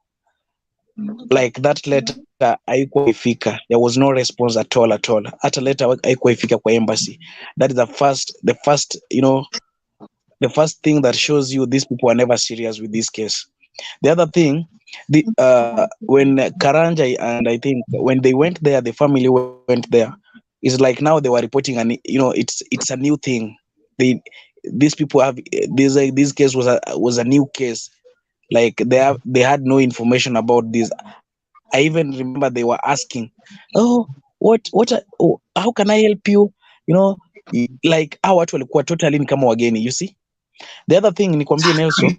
like that letter haikuwa ifika, there was no response at all. Hata letter haikuwa ifika kwa embassy. That is the first thing that shows you these people are never serious with this case. The other thing, when Karanja and I think when they went there, the family went there. It's like now they were reporting, and it's a new thing. These people have this case was a new case. Like they had no information about this. I even remember they were asking, "Oh, how can I help you?" Like how watu walikuwa totally ni kama wageni. You see, the other thing nikwambie Nelson,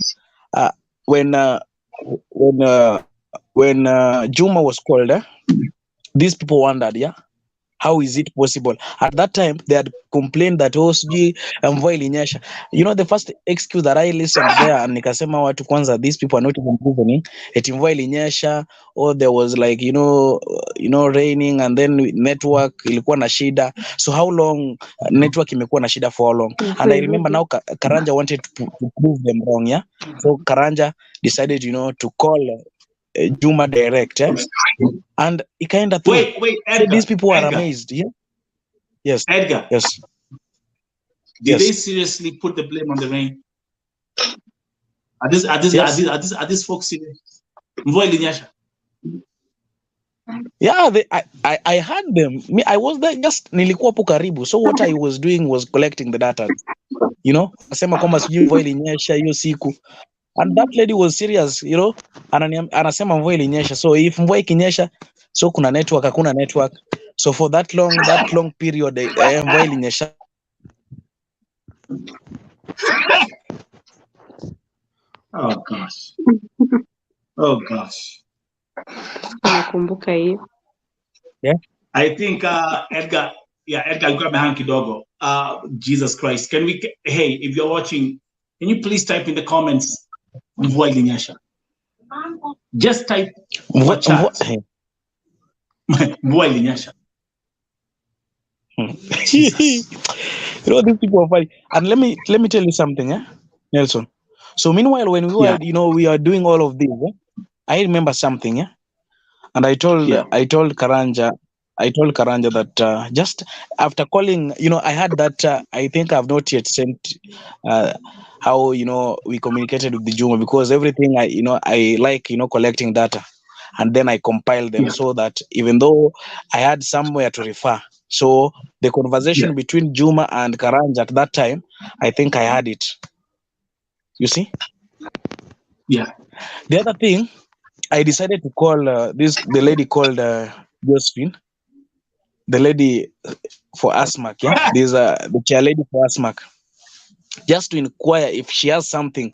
when Juma was called, these people wondered, yeah, how is it possible? At that time, they had complained that mvua ilinyesha. The first excuse that I listened there, and nikasema watu kwanza, these people are not even reasoning. Eti mvua ilinyesha, or there was like raining, and then network ilikuwa na shida. So how long network imekuwa na shida for how long? And I remember now Karanja wanted to prove them wrong, yeah. So Karanja decided, to call Juma direct, and it kind of wait, Edgar, these people are Edgar. amazed. Yeah. Yes. Edgar. Yes. Did they seriously put the blame on the rain? Are these folks in mvua ilinyesha? Yeah, I had them. Me, I was there, just nilikuwa hapo karibu. So what I was doing was collecting the data. You know, asema kwamba sijui mvua ilinyesha hiyo siku. And that lady was serious, you know. Anasema mvua ilinyesha. So if mvua ikinyesha, so kuna network, hakuna network. So for that long period, mvua ilinyesha. Oh gosh. Oh gosh. Nakumbuka hiyo. Yeah. I think Edgar got behind kidogo. Jesus Christ. Can we, hey, if you're watching, can you please type in the comments mvua ilinyesha? Just type mvua ilinyesha. You know, these people are funny. And let me tell you something, Nelson. So meanwhile, when we were, you know, we are doing all of this, I remember something, and I told Karanja that just after calling, you know, I had that I think I've not yet sent how, you know, we communicated with the Juma, because everything I like, you know, collecting data, and then I compile them so that even though I had somewhere to refer, so the conversation between Juma and Karanja at that time, I think I had it. You see? Yeah. The other thing, I decided to call the lady called Josephine, the lady for ASMAC. Yeah, there's the chair lady for ASMAC, just to inquire if she has something.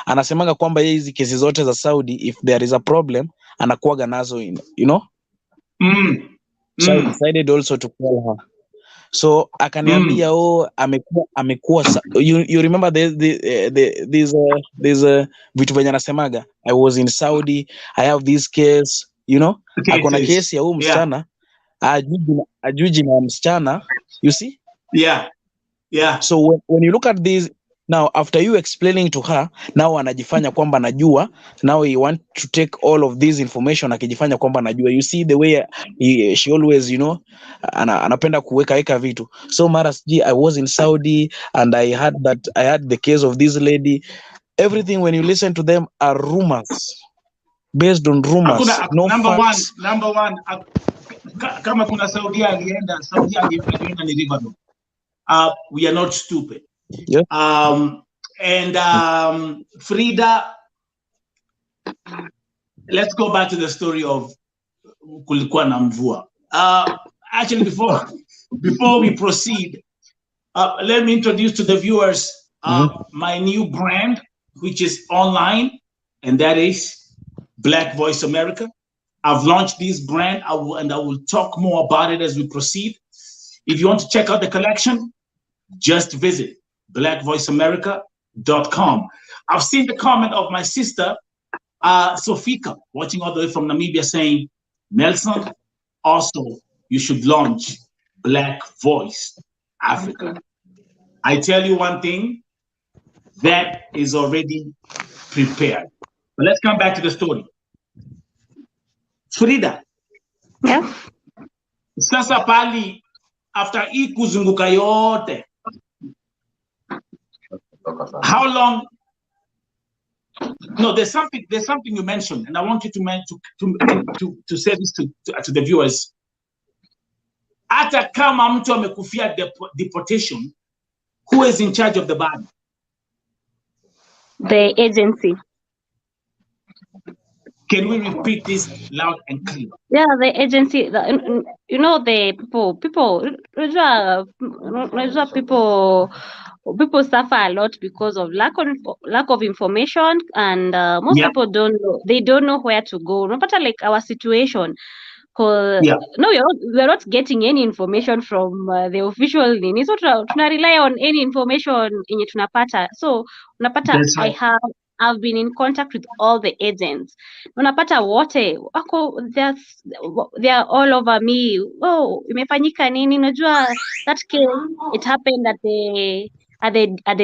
Anasemanga kwamba hizi kesi zote za Saudi, if there is a problem, anakuaga nazo, you know. So I decided also to call her. So akaniambia amekuwa you remember there's vitu venye anasemaga, I was in Saudi, I have this case, you know, akona kesi ya huyu msichana, ajuji na msichana, you see? Yeah. So when you look at this now, after you explaining to her, now anajifanya kwamba najua, now he want to take all of this information, akijifanya kwamba najua. You see the way she always, you know, anapenda kuweka vitu. So mara siji, I was in Saudi and I had the case of this lady. Everything, when you listen to them, are rumors, based on rumors, no facts. Number one, kama kuna Saudi alienda ni Riverdo. We are not stupid. Yeah. Frida, let's go back to the story of kulikuwa na mvua. Actually, before we proceed, let me introduce to the viewers my new brand, which is online, and that is Black Voice America. I've launched this brand, I will talk more about it as we proceed. If you want to check out the collection, just visit blackvoiceamerica.com. I've seen the comment of my sister, Sofika, watching all the way from Namibia, saying, Nelson, also, you should launch Black Voice Africa. I tell you one thing, that is already prepared. But let's come back to the story. Frida. Yeah. Sasa pali, after hii kuzunguka yote, how long? No, there's something you mentioned, and I want you to say this to the viewers. Hata kama mtu amekufia deportation, who is in charge of the body? The agency. Can we repeat this loud and clear? Yeah, the agency. You know, the people suffer a lot because of lack of information, and most people don't know. They don't know where to go. No matter like our situation. No, we're not getting any information from the official nini. So tuna rely on any information yenye tunapata. So unapata I've been in contact with all the agents. Unapata wote wako they are all over me. Oh, imefanyika nini? Unajua that case, it happened at the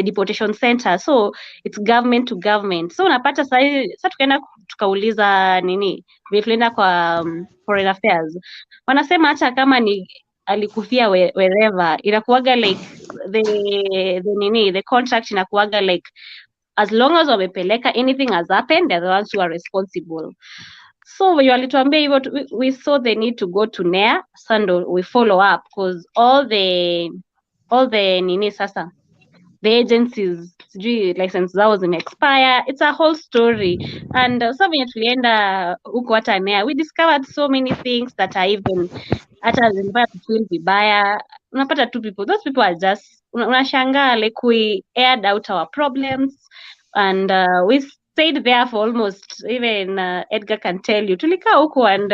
deportation center. So it's government to government. So unapata sasa tukaenda tukauliza nini? Tulienda kwa foreign affairs. Wanasema hata kama ni alikufia wherever, inakuwaga like the contract inakuwaga like as long as wamepeleka, anything has happened, they're the ones who are responsible. So when walituambia hivyo, we saw the need to go to NEA, Sando, we follow up because all the nini sasa, the agencies license zao expire. It's a whole story. And so when tulienda huko hata NEA, we discovered so many things that are even hata zinafanya feel vibaya. Unapata two people, those people are just unashangaa, like we aired out our problems and we stayed there for almost, even Edgar can tell you, tulikaa huko and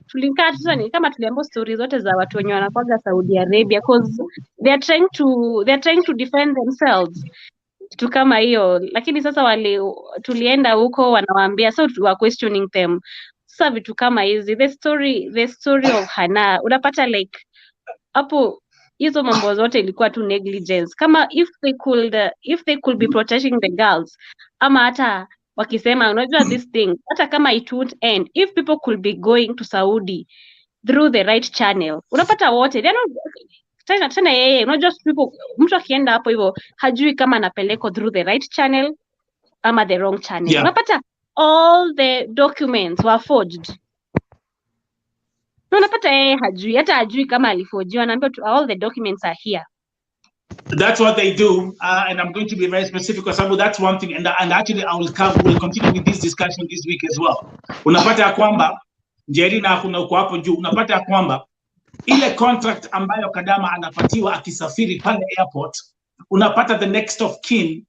tulikaa sasa ni kama tuliambiwa stories zote za watu wenye wanakuja Saudi Arabia because they're trying to defend themselves, kitu kama hiyo. Lakini sasa tulienda huko wanawaambia, so we were questioning them. Sasa vitu kama hizi, the story of Hana, unapata like hapo hizo mambo zote ilikuwa tu negligence. Kama if they could be protecting the girls, ama hata wakisema unajua this thing, hata kama it would end, if people could be going to Saudi through the right channel, unapata wote tena yeye, unajua mtu akienda hapo hivyo hajui kama anapelekwa through the right channel ama the wrong channel. Yeah. Unapata all the documents were forged. Unapata yeye hajui kama aliforjiwa, anaambia all the documents are here. That's what they do, and I'm going to be very specific because that's one thing, and actually we'll continue with this discussion this week as well. Unapata ya kwamba Njeri na kuna uko hapo juu, unapata ya kwamba ile contract ambayo Kadama anapatiwa akisafiri pale airport, unapata the next of kin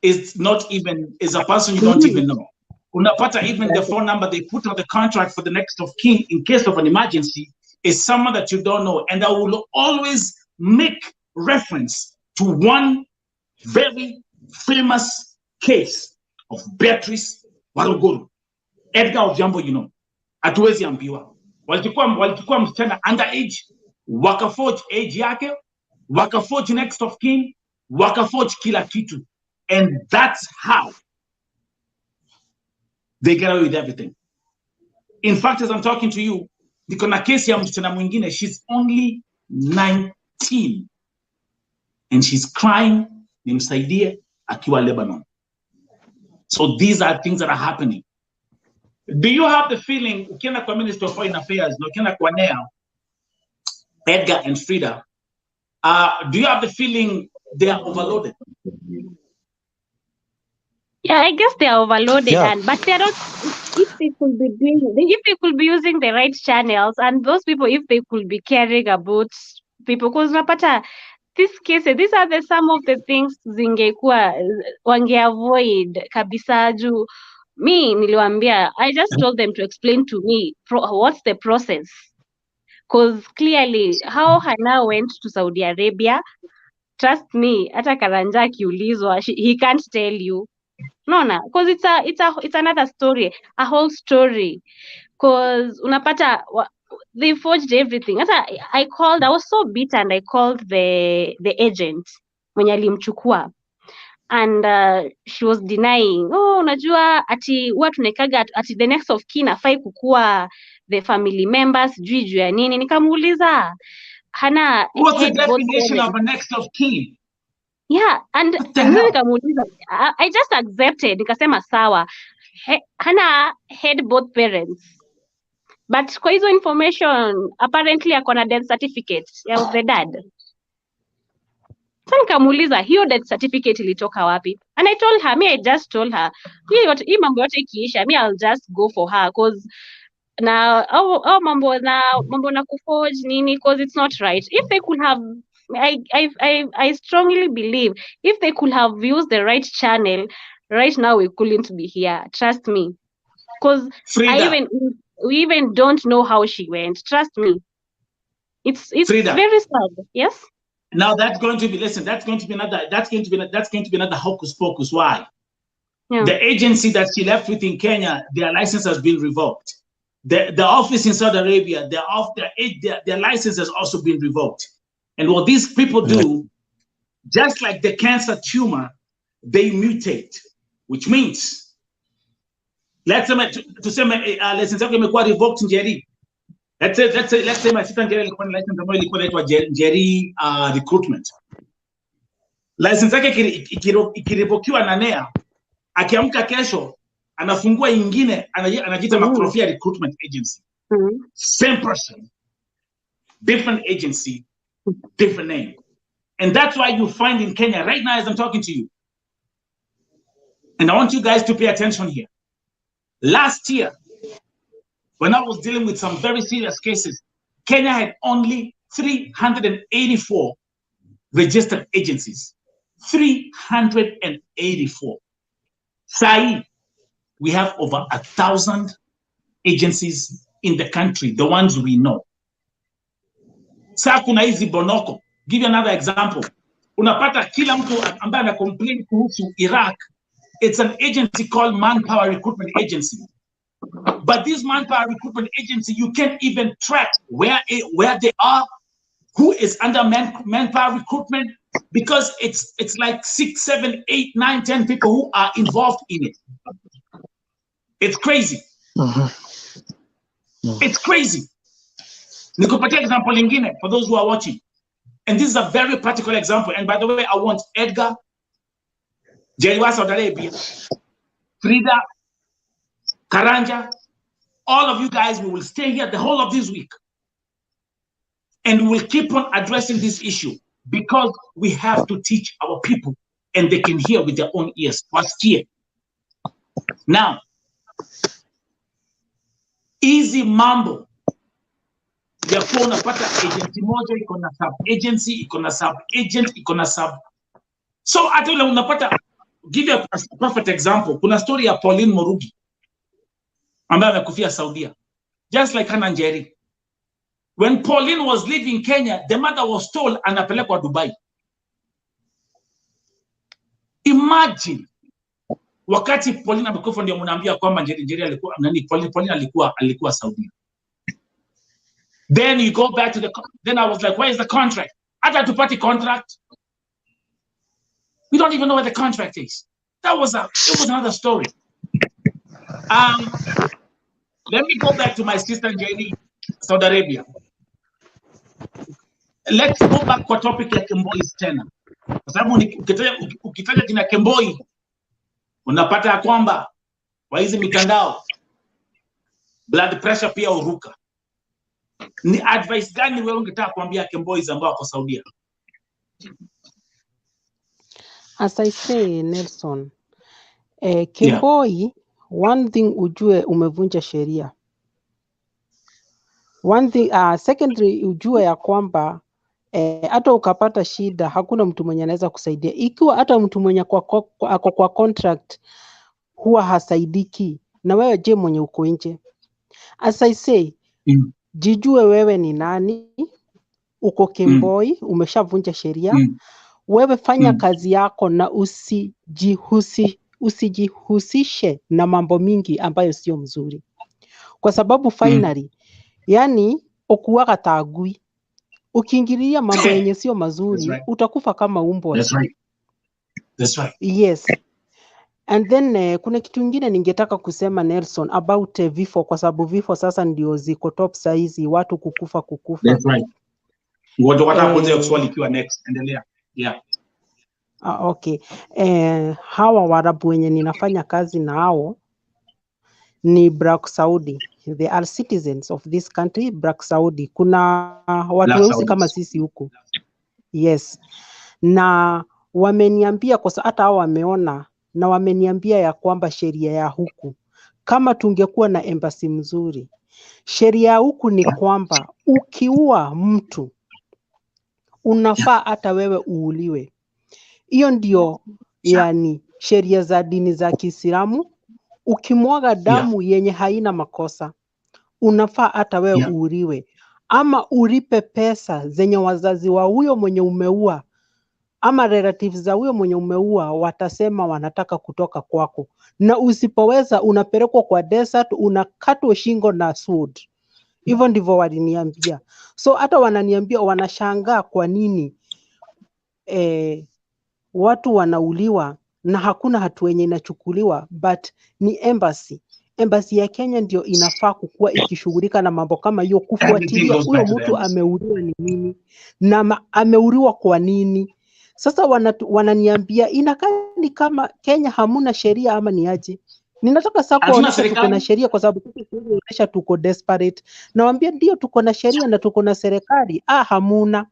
is a person you don't even know. Unapata even the phone number they put on the contract for the next of kin in case of an emergency is someone that you don't know, and I will always make reference to one very famous case of Beatrice Waruguru. Edgar of Jambo, hatuwezi ambiwa. Walikuwa msichana underage, wakaforge age yake, wakaforge next of kin, wakaforge kila kitu. And that's how they get away with everything. In fact, as I'm talking to you, niko na kesi ya msichana mwingine, she's only 19. And she's crying, nimsaidie akiwa Lebanon. So these are things that are happening. Do you have the feeling, ukienda kwa Minister of Foreign Affairs, ukienda kwa NEA, Edgar and Frida, do you have the feeling they are overloaded? Yeah, I guess they are overloaded, Yeah. but they are not. If they could be using the right channels, and those people, if they could be caring about people, because unapata this case, these are some of the things zingekuwa wangeavoid kabisa juu. Me niliwaambia, I just told them to explain to me what's the process, because clearly how Hana went to Saudi Arabia, trust me, hata Karanja akiulizwa, he can't tell you. No, because it's another story, a whole story. Because unapata they forged everything. I was so bitter, and I called the agent mwenye alimchukua, and she was denying. Oh, unajua ati huwa tunaikaga ati the next of kin afai kukua the family members juu ya nini. Nikamuuliza Hana, what's the definition of a next of kin? Yeah, and nikamuuliza, I just accepted, nikasema sawa. Hana had both parents, but kwa hizo information apparently akona death certificate of the dad. Sasa nikamuuliza hiyo death certificate ilitoka wapi? And I told her, I just told her, hii mambo yote ikiisha, I'll just go for her, because na mambo na kuforge nini, because it's not right. If they could have, I strongly believe if they could have used the right channel, right now we couldn't be here. Trust me, because we even don't know how she went. Trust me, it's Frida, very sad. Yes. Now that's going to be another hocus pocus. Why? Yeah. The agency that she left with in Kenya, their license has been revoked. The office in Saudi Arabia, their license has also been revoked. And what these people do, just like the cancer tumor, they mutate, which means, let's say license yako imekuwa revoked Njeri. Let's say my sister Njeri ilikuwa na license ambayo ilikuwa inaitwa Njeri recruitment. License yake ikirevokiwa na NEA, akiamka kesho anafungua ingine anajiita Makrofia Recruitment Agency. Same person, different agency, different name. And that's why you find in Kenya right now as I'm talking to you. And I want you guys to pay attention here. Last year, when I was dealing with some very serious cases, Kenya had only 384 registered agencies. 384. Sai, we have over 1,000 agencies in the country, the ones we know. Sa kuna hizi bonoko. Give you another example. Unapata kila mtu ambaye ana complain kuhusu Iraq. It's an agency called Manpower Recruitment Agency. But this Manpower Recruitment Agency, you can't even track where they are, who is under manpower recruitment, because it's like 6, 7, 8, 9, 10 people who are involved in it. It's crazy. It's crazy. Nikupatia example lingine for those who are watching. And this is a very practical example. And by the way, I want Edgar, Jeriwa Saudi Arabia, Frida, Karanja, all of you guys, we will stay here the whole of this week. And we'll keep on addressing this issue because we have to teach our people and they can hear with their own ears. First year. Now, easy mambo. Ya kuwa unapata agency moja, iko na sub agency, iko na sub agent, iko na sub. So hata ule unapata, give you a perfect example. Kuna story ya Pauline Morugi ambaye amekufia Saudia. Just like Hannah Njeri. When Pauline was leaving Kenya, the mother was told anapelekwa Dubai. Imagine wakati Pauline amekufa ndio mnaambia kwamba Njeri alikuwa nani, Pauline alikuwa Saudia. Then you go back to then I was like, where is the contract? Hata tupati contract. We don't even know where the contract is. It was another story. Let me go back to my sister Jenny, Saudi Arabia. Let's go back kwa topic ya KEMBOI tena. Kwa sababu ukitaja jina KEMBOI unapata ya kwamba kwa hizi mitandao blood pressure pia uruka. Ni advice gani wewe ungetaka kuambia KEMBOIs ambao wako Saudia? As I say, Nelson, KEMBOI, one thing ujue umevunja sheria. One thing, secondary ujue ya kwamba hata ukapata shida hakuna mtu mwenye anaweza kusaidia. Ikiwa hata mtu mwenye ako kwa contract huwa hasaidiki, na wewe je mwenye uko nje. As I say, jijue wewe ni nani, uko KEMBOI, umeshavunja sheria. Wewe fanya kazi yako na usijihusishe na mambo mingi ambayo sio mzuri. Kwa sababu finally, yani okuwaga tagui. Ukiingilia mambo yenye sio mazuri, utakufa kama umbo. That's right. Yes. And then kuna kitu kingine ningetaka kusema Nelson about vifo, kwa sababu vifo sasa ndio ziko top saizi, watu kukufa. That's right. Ngoja watakuja kuswali kiwa next, endelea. Yeah. Okay. Hawa Waarabu wenye ninafanya kazi na hao ni Black Saudi. They are citizens of this country, Black Saudi. Kuna watu weusi kama sisi huku. Yes. Na wameniambia kwa hata hao wameona na wameniambia ya kwamba sheria ya huku, kama tungekuwa na embassy mzuri, sheria ya huku ni kwamba ukiua mtu unafaa hata wewe uuliwe. Hiyo ndio yani sheria za dini za Kiislamu. Ukimwaga damu yenye haina makosa, unafaa hata wewe uuliwe, ama ulipe pesa zenye wazazi wa huyo mwenye umeua ama relatives za huyo mwenye umeua watasema wanataka kutoka kwako, na usipoweza unapelekwa kwa desert, unakatwa shingo na sword. Hivyo ndivyo waliniambia. So hata wananiambia wanashangaa kwa nini watu wanauliwa na hakuna hatua yenye inachukuliwa, but ni embassy ya Kenya ndio inafaa kukua ikishughulika na mambo kama hiyo, kufuatilia huyo mtu ameuliwa ni nini na ameuliwa kwa nini. Sasa wananiambia inakaa ni kama Kenya hamuna sheria ama ni aje? Ninataka sasa kuonyesha tuko na sheria kwa sababu tunaonyesha tuko desperate. Nawaambia ndio tuko na sheria na tuko na serikali. Hamuna.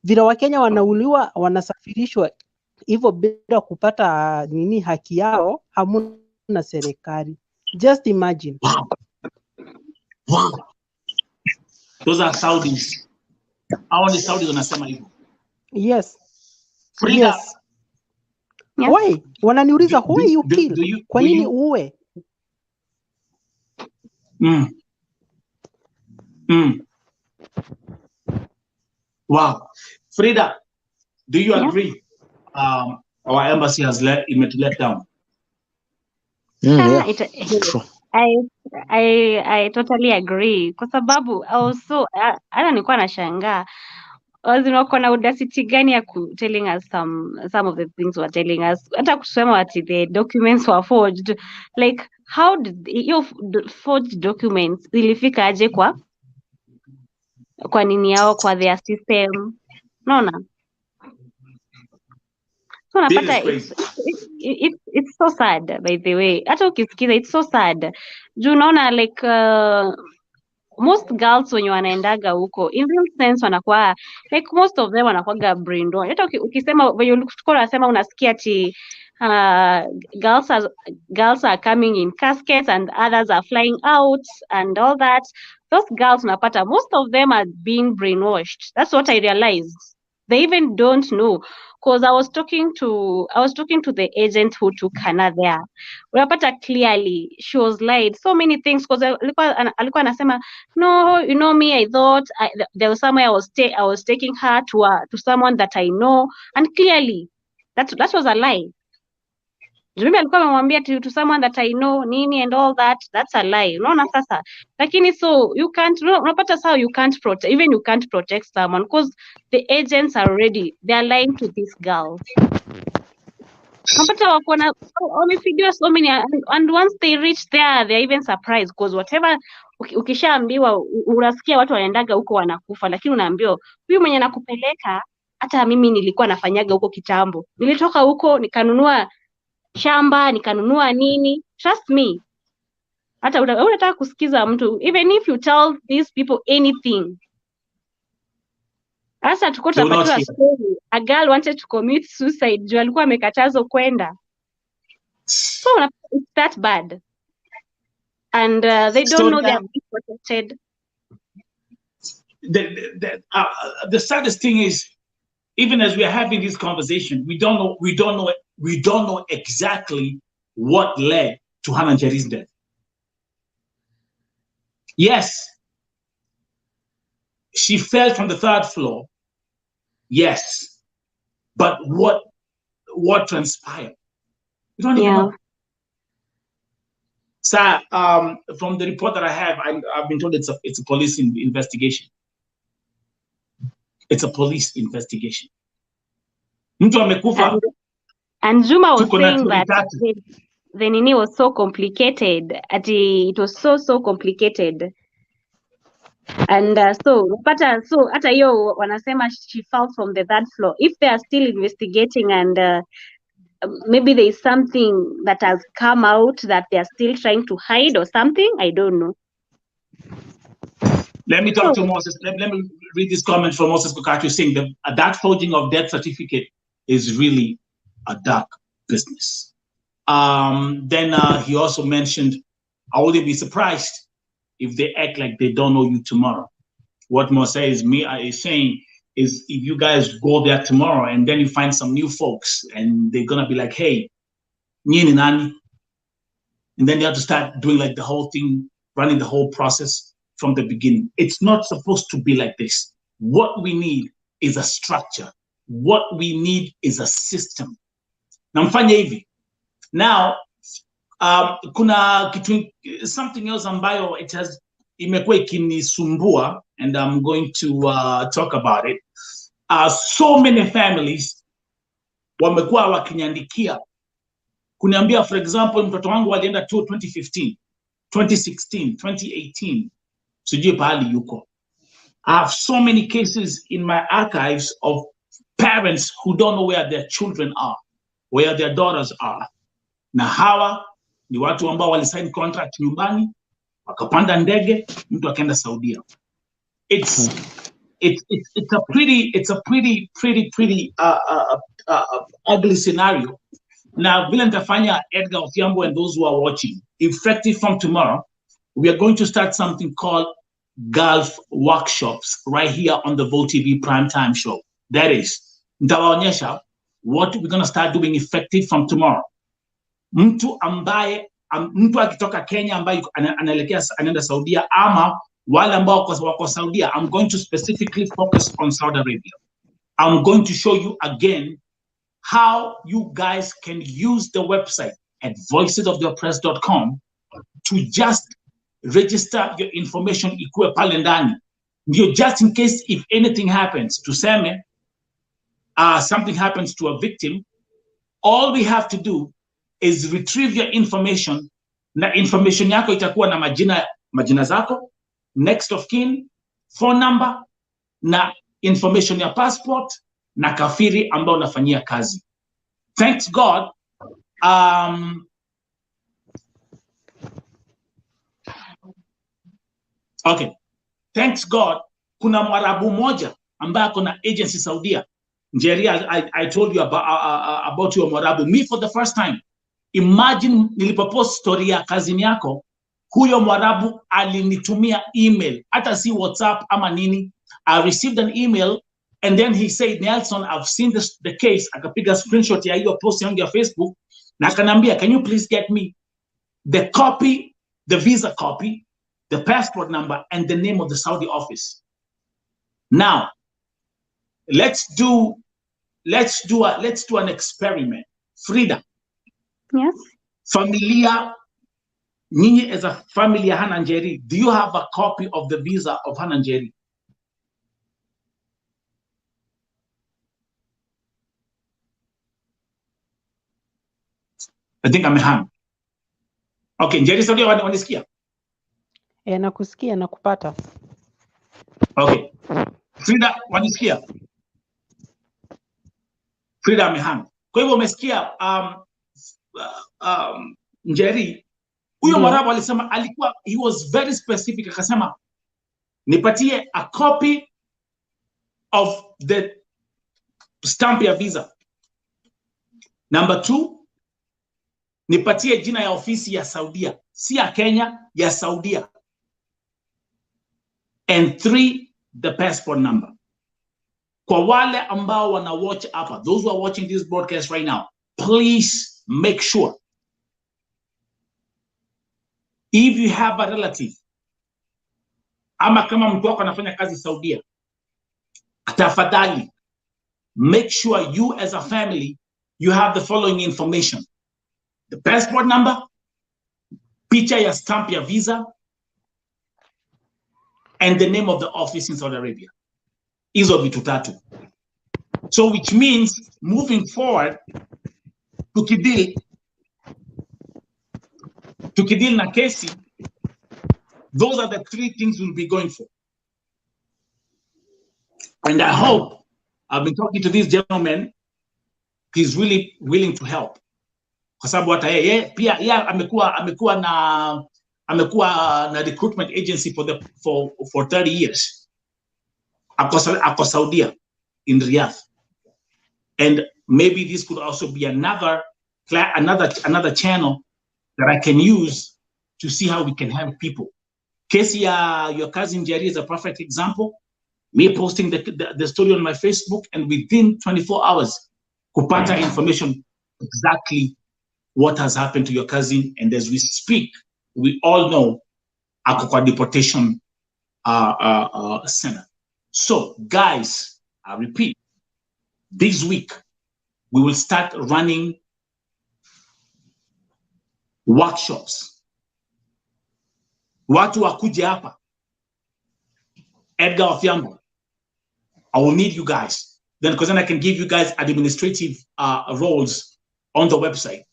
Vile Wakenya wanauliwa, wanasafirishwa hivyo bila kupata nini haki yao, hamuna serikali. Just imagine. Wow. Those are Saudis. Hao ni Saudi wanasema hivyo. Yes. Frida. Yes. Why? Wananiuliza why you kill? Kwa nini uwe? Wow. Frida, do you agree? Our embassy has let down. True. I totally agree. Kwa sababu also hata nilikuwa nashangaa wako na audacity gani ya telling us some of the things were telling us. Hata kusema ati the documents were forged. Like how did your forged documents ilifika aje kwa nini yao, kwa their system? Naona. So napata it's so sad, by the way. Hata ukisikiza it's so sad. Juu unaona like most girls wenye wanaendaga huko in real sense wanakuwa like most of them wanakuwaga brainwashed. Hata ukisema unasema unasikia ati girls are coming in caskets and others are flying out and all that. Those girls unapata most of them are being brainwashed. That's what I realized. They even don't know, because I was talking to the agent who took Hannah there. Unapata clearly she was lied so many things, because alikuwa anasema no, you know me, I thought there was somewhere I was taking her to someone that I know, and clearly that was a lie. Mimi alikuwa amemwambia to someone that I know nini and all that. That's a lie. Unaona sasa? Lakini so you can't, unapata sao you can't protect someone because the agents are already, they are lying to these girls. Unapata wako na wamefigiwa so many, and once they reach there they're even surprised because whatever ukishaambiwa, unasikia watu wanaendaga huko wanakufa, lakini unaambiwa huyu mwenye nakupeleka, hata mimi nilikuwa nafanyaga huko kitambo. Nilitoka huko nikanunua shamba, nikanunua nini. Trust me. Hata unataka kusikiza mtu, even if you tell these people anything. Asa tuko tunapata story, a girl wanted to commit suicide juu alikuwa amekatazwa kwenda. So it's that bad. And they don't know they are being protected. The saddest thing is, even as we are having this conversation, we don't know exactly what led to Hannah Njeri's death. Yes, she fell from the 3rd floor. Yes, but what transpired? We don't even know. So, from the report that I have, I've been told it's a police investigation. It's a police investigation. Mtu amekufa. And Juma was saying that the nini was so complicated. It was so complicated. And so hata hiyo wanasema she fell from the 3rd floor. If they are still investigating and maybe there is something that has come out that they are still trying to hide or something, I don't know. Let me talk to Moses. Let me read this comment from Moses Kokatu saying that forging of death certificate is really a dark business. Then he also mentioned, I wouldn't be surprised if they act like they don't know you tomorrow. What Moses is saying is, if you guys go there tomorrow and then you find some new folks and they're gonna be like, hey, nini nani, and then you have to start doing like the whole thing, running the whole process from the beginning. It's not supposed to be like this. What we need is a structure. What we need is a system. Namfanya hivi. Now, kuna something else ambayo imekuwa ikinisumbua, and I'm going to talk about it. So many families wamekuwa wakiniandikia kuniambia, for example, mtoto wangu alienda 2015, 2016, 2018. Sijui pahali yuko. I have so many cases in my archives of parents who don't know where their children are, where their daughters are. Na hawa ni watu ambao walisign contract nyumbani, wakapanda ndege, mtu akaenda Saudia. It's a pretty ugly scenario. Now, vile nitafanya Edgar Othiambo and those who are watching, effective from tomorrow, we are going to start something called Gulf workshops right here on the VoTV Primetime Show. That is, nitawaonyesha what we're going to start doing effective from tomorrow. Mtu akitoka Kenya ambaye anaelekea anaenda Saudia, ama wale ambao wako Saudia, I'm going to specifically focus on Saudi Arabia. I'm going to show you again how you guys can use the website at voicesoftheoppressed.com to just register your information ikuwe pale ndani. Just in case if anything happens, tuseme something happens to a victim, all we have to do is retrieve your information, na information yako itakuwa na majina zako, next of kin, phone number, na information ya passport, na kafiri ambao unafanyia kazi. Thanks God. Okay. Thanks God. Kuna Mwarabu moja ambaye kuna agency Saudia. Njeri, I told you about your Mwarabu. Me for the first time. Imagine nilipopost story ya kazini yako, huyo Mwarabu alinitumia email, hata si WhatsApp ama nini. I received an email and then he said, Nelson, I've seen the case. Akapiga screenshot ya hiyo post yangu ya Facebook na akanambia, can you please get me the copy, the visa copy, the passport number, and the name of the Saudi office. Now, let's do an experiment. Frida. Yes. Familia, Nini as a family Hannah Njeri, do you have a copy of the visa of Hannah Njeri? I think I'm a ham. Okay, Njeri Saudi wanisikia? Nakusikia, nakupata. Okay. Frida, wanisikia? Frida amehang. Kwa hivyo umesikia Njeri, huyo Mwarabu alisema he was very specific, akasema nipatie a copy of the stamp ya visa. Number 2, nipatie jina ya ofisi ya Saudia, si ya Kenya, ya Saudia. And 3, the passport number. Kwa wale ambao wana watch hapa, those who are watching this broadcast right now, please make sure if you have a relative, ama kama mtu wako anafanya kazi Saudia, tafadhali make sure you as a family, you have the following information: the passport number, picha ya stamp ya visa, and the name of the office in Saudi Arabia. Hizo vitu tatu. So which means moving forward, tukidil na kesi, those are the 3 things we'll be going for. And I hope, I've been talking to this gentleman, he's really willing to help. Kwa sababu hata yeye pia amekuwa na recruitment agency for 30 years. Ako Saudia in Riyadh. And maybe this could also be another channel that I can use to see how we can help people. Kesi ya your cousin Jerry is a perfect example. Me posting the story on my Facebook, and within 24 hours, kupata information exactly what has happened to your cousin. And as we speak, we all know ako kwa deportation center. So guys, I repeat, this week we will start running workshops. Watu wakuje hapa. Edgar Othiambo, I will need you guys. Because then I can give you guys administrative roles on the website,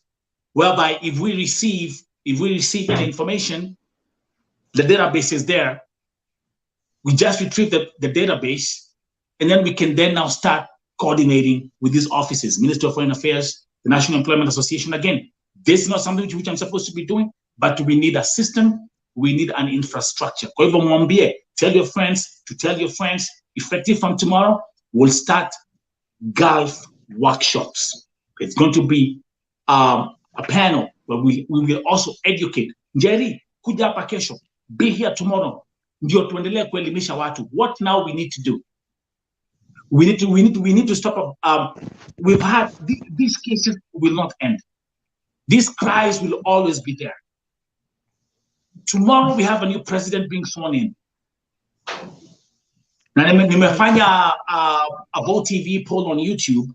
whereby if we receive any information, the database is there. We just retrieve the database, and then we can then now start coordinating with these offices, Ministry of Foreign Affairs, the National Employment Association. Again, this is not something which I'm supposed to be doing, but we need a system, we need an infrastructure. Kwa hivyo mwambie, tell your friends to tell your friends, effective from tomorrow, we'll start Gulf workshops. It's going to be a panel where we will also educate. Njeri, kuja hapa kesho, be here tomorrow. Ndio tuendelee kuelimisha watu. What now we need to do? We need to stop. We've had these cases will not end. These cries will always be there. Tomorrow we have a new president being sworn in. Na nimefanya a Vote TV poll on YouTube.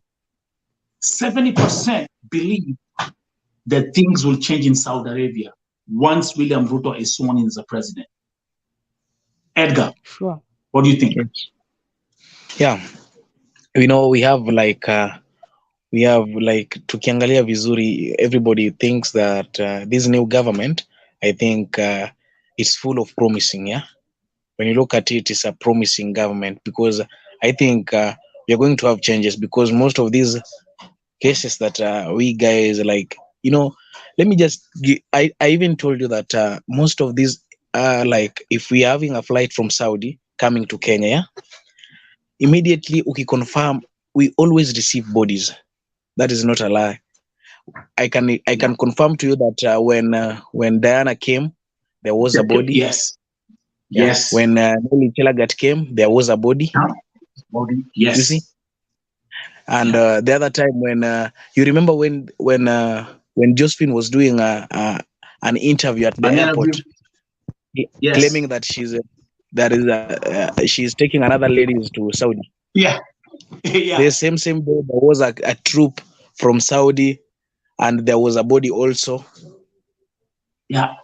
70% believe that things will change in Saudi Arabia once William Ruto is sworn in as a president. Edgar, Sure. what do you think? Yeah, we have tukiangalia vizuri, everybody thinks that this new government, I think it's full of promising. Yeah, when you look at it, it's a promising government, because I think we are going to have changes, because most of these cases that we guys let me just I even told you that most of these if we are having a flight from Saudi coming to Kenya, yeah, immediately confirm we always receive bodies. That is not a lie. I can confirm to you that when Diana came, there was a body. Yes. Yeah. Yes. When Nelly Chelagat came, there was a body. Body. Yes. You see? And the other time when you remember when Josephine was doing an interview at the airport, yes, claiming that she's taking another ladies to Saudi. Yeah. Yeah. The same day there was a troop from Saudi, and there was a body also. Yeah.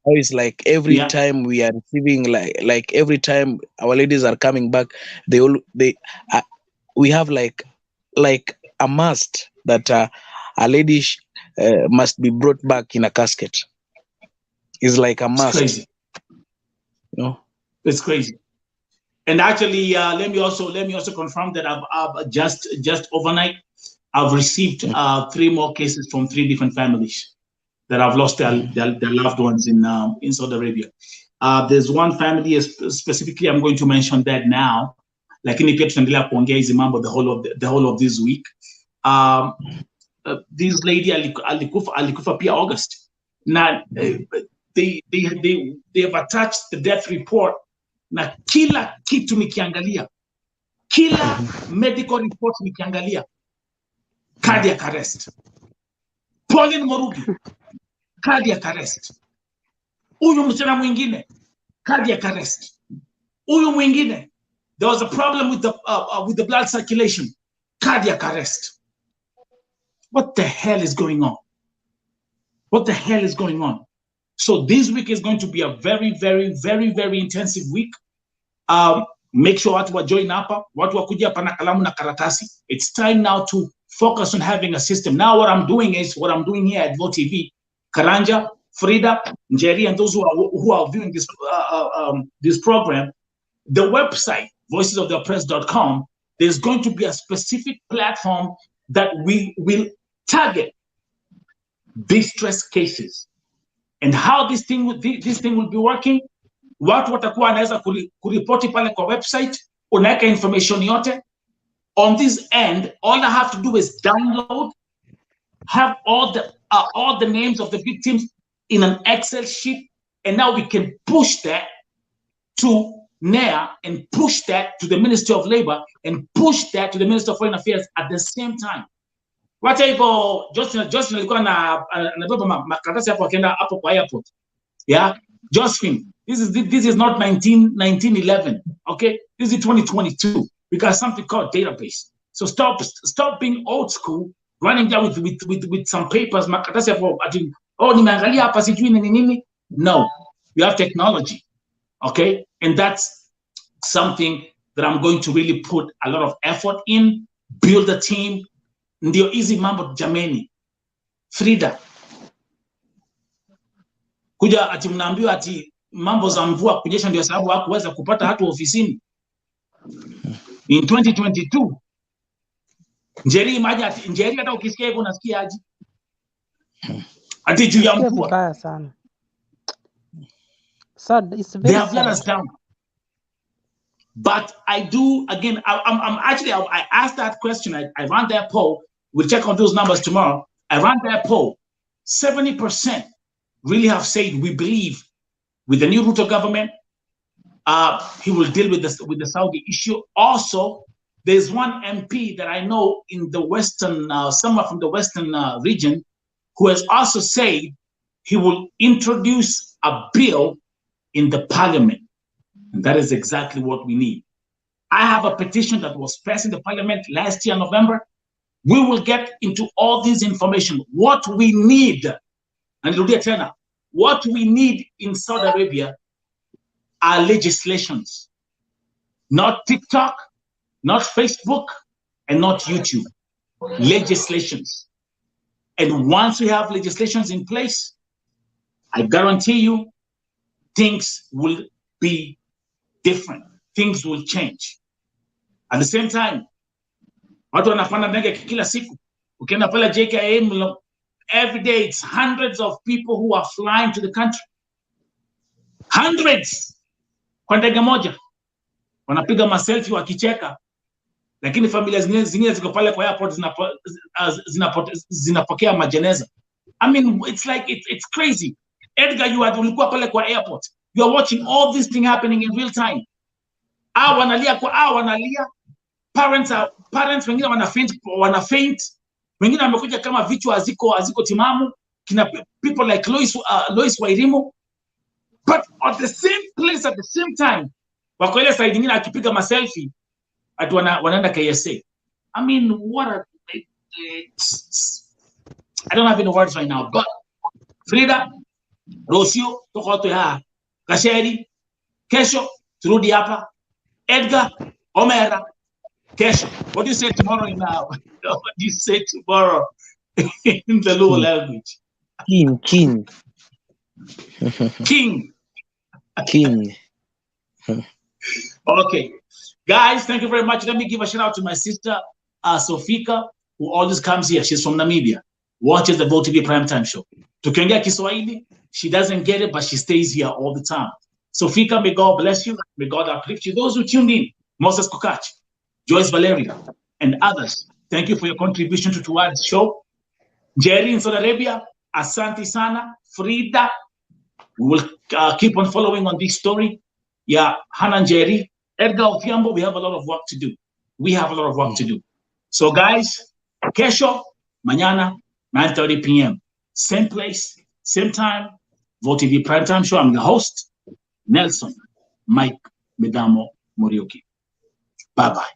It's like every time we are receiving, like every time our ladies are coming back, we have like a must that a lady must be brought back in a casket. It's like a must. It's crazy. It's crazy. And actually, let me also confirm that I've just overnight, I've received 3 more cases from 3 different families that have lost their loved ones in Saudi Arabia. There's one family specifically, I'm going to mention that now. Lakini pia tutaendelea kuongea hizi mambo the whole of this week. This lady alikufa pia August. Na they've attached the death report na kila kitu nikiangalia, kila medical report nikiangalia, cardiac arrest. Pauline Morugi, cardiac arrest. Huyu msichana mwingine, cardiac arrest. Huyu mwingine, there was a problem with the blood circulation, cardiac arrest. What the hell is going on? What the hell is going on? So this week is going to be a very, very, very, very intensive week. Make sure watu wa join hapa, watu wakuja hapa na kalamu na karatasi. It's time now to focus on having a system. Now what I'm doing here at Vote TV, Karanja, Frida, Njeri, and those who are viewing this program, the website, voicesoftheoppressed.com, there's going to be a specific platform that we will target distress cases. And how this thing will be working, watu watakuwa anaweza kuripoti pale kwa website, unaweka information yote. On this end, all I have to do is download, have all the names of the victims in an Excel sheet, and now we can push that to NEA and push that to the Ministry of Labor and push that to the Minister of Foreign Affairs at the same time. Wacha hivyo, Josephine alikuwa anabeba makaratasi hapo akienda hapo kwa airport. Yeah, Josephine, this is not 1911, okay? This is 2022. We got something called database. So stop being old school, running down with some papers, makaratasi hapo ati nimeangalia hapa sijui nini. No, we have technology, okay? And that's something that I'm going to really put a lot of effort in, build a team. Ndio hizi mambo jameni. Frida, kuja ati mnaambiwa ati mambo za mvua kunyesha ndio sababu hakuweza kupata hatu ofisini. In 2022, Njeri, imagine ati Njeri hata ukisikia hivyo unasikia aje? Ati juu ya Nasikia mvua. vibaya sana. Sad, it's They very have let us sad. down. But I do, again, I'm actually, I asked that question. I ran that poll. We'll check on those numbers tomorrow. I ran that poll. 70% really have said we believe with the new Ruto government, he will deal with the Saudi issue. Also, there's one MP that I know in the Western, somewhere from the Western region, who has also said he will introduce a bill in the parliament. And that is exactly what we need. I have a petition that was passed in the parliament last year, November. We will get into all this information. What we need, and what we need in Saudi Arabia are legislations, not TikTok, not Facebook, and not YouTube. Legislations. And once we have legislations in place, I guarantee you, things will be different. Things will change. At the same time, watu wanapanda ndege kila siku. Ukienda pale JKIA, every day it's hundreds of people who are flying to the country. Hundreds kwa ndege moja. Wanapiga maselfie wakicheka. Lakini familia zingine ziko pale kwa airport zinapokea majeneza. I mean, it's like it's crazy. Edgar, ulikuwa pale kwa airport. You are watching all this thing happening in real time. Wanalia. Parents wengine wana faint. Wengine wamekuja kama vichwa haziko timamu. Kina people like Lois Wairimu. But at the same place, at the same time, wako ile side nyingine akipiga maselfie ati wanaenda KSA. I mean, I don't have any words right now, but Frida, Rosio, tokoto ya Kasheri, kesho turudi hapa. Edgar, Omera, kesho. What do you say tomorrow in now? What do you say tomorrow in the Luo language? King. Okay. Guys, thank you very much. Let me give a shout out to my sister, Sofika, who always comes here. She's from Namibia. Watches the VoTV Primetime Show. Tukiongea Kiswahili, she doesn't get it, but she stays here all the time. Sofika, may God bless you. May God uplift you. Those who tuned in, Moses Kokach, Joyce Valeria, and others, thank you for your contribution to Tuwad's show. Jerry in Saudi Arabia, Asante Sana, Frida, we will keep on following on this story. Yeah, Hanan Jerry, Edgar Ofiambo, we have a lot of work to do. So guys, kesho, mañana, 9:30 p.m. Same place, same time, VoTV Primetime Show. I'm the host, Nelson Mike Medamo Morioki. Bye-bye.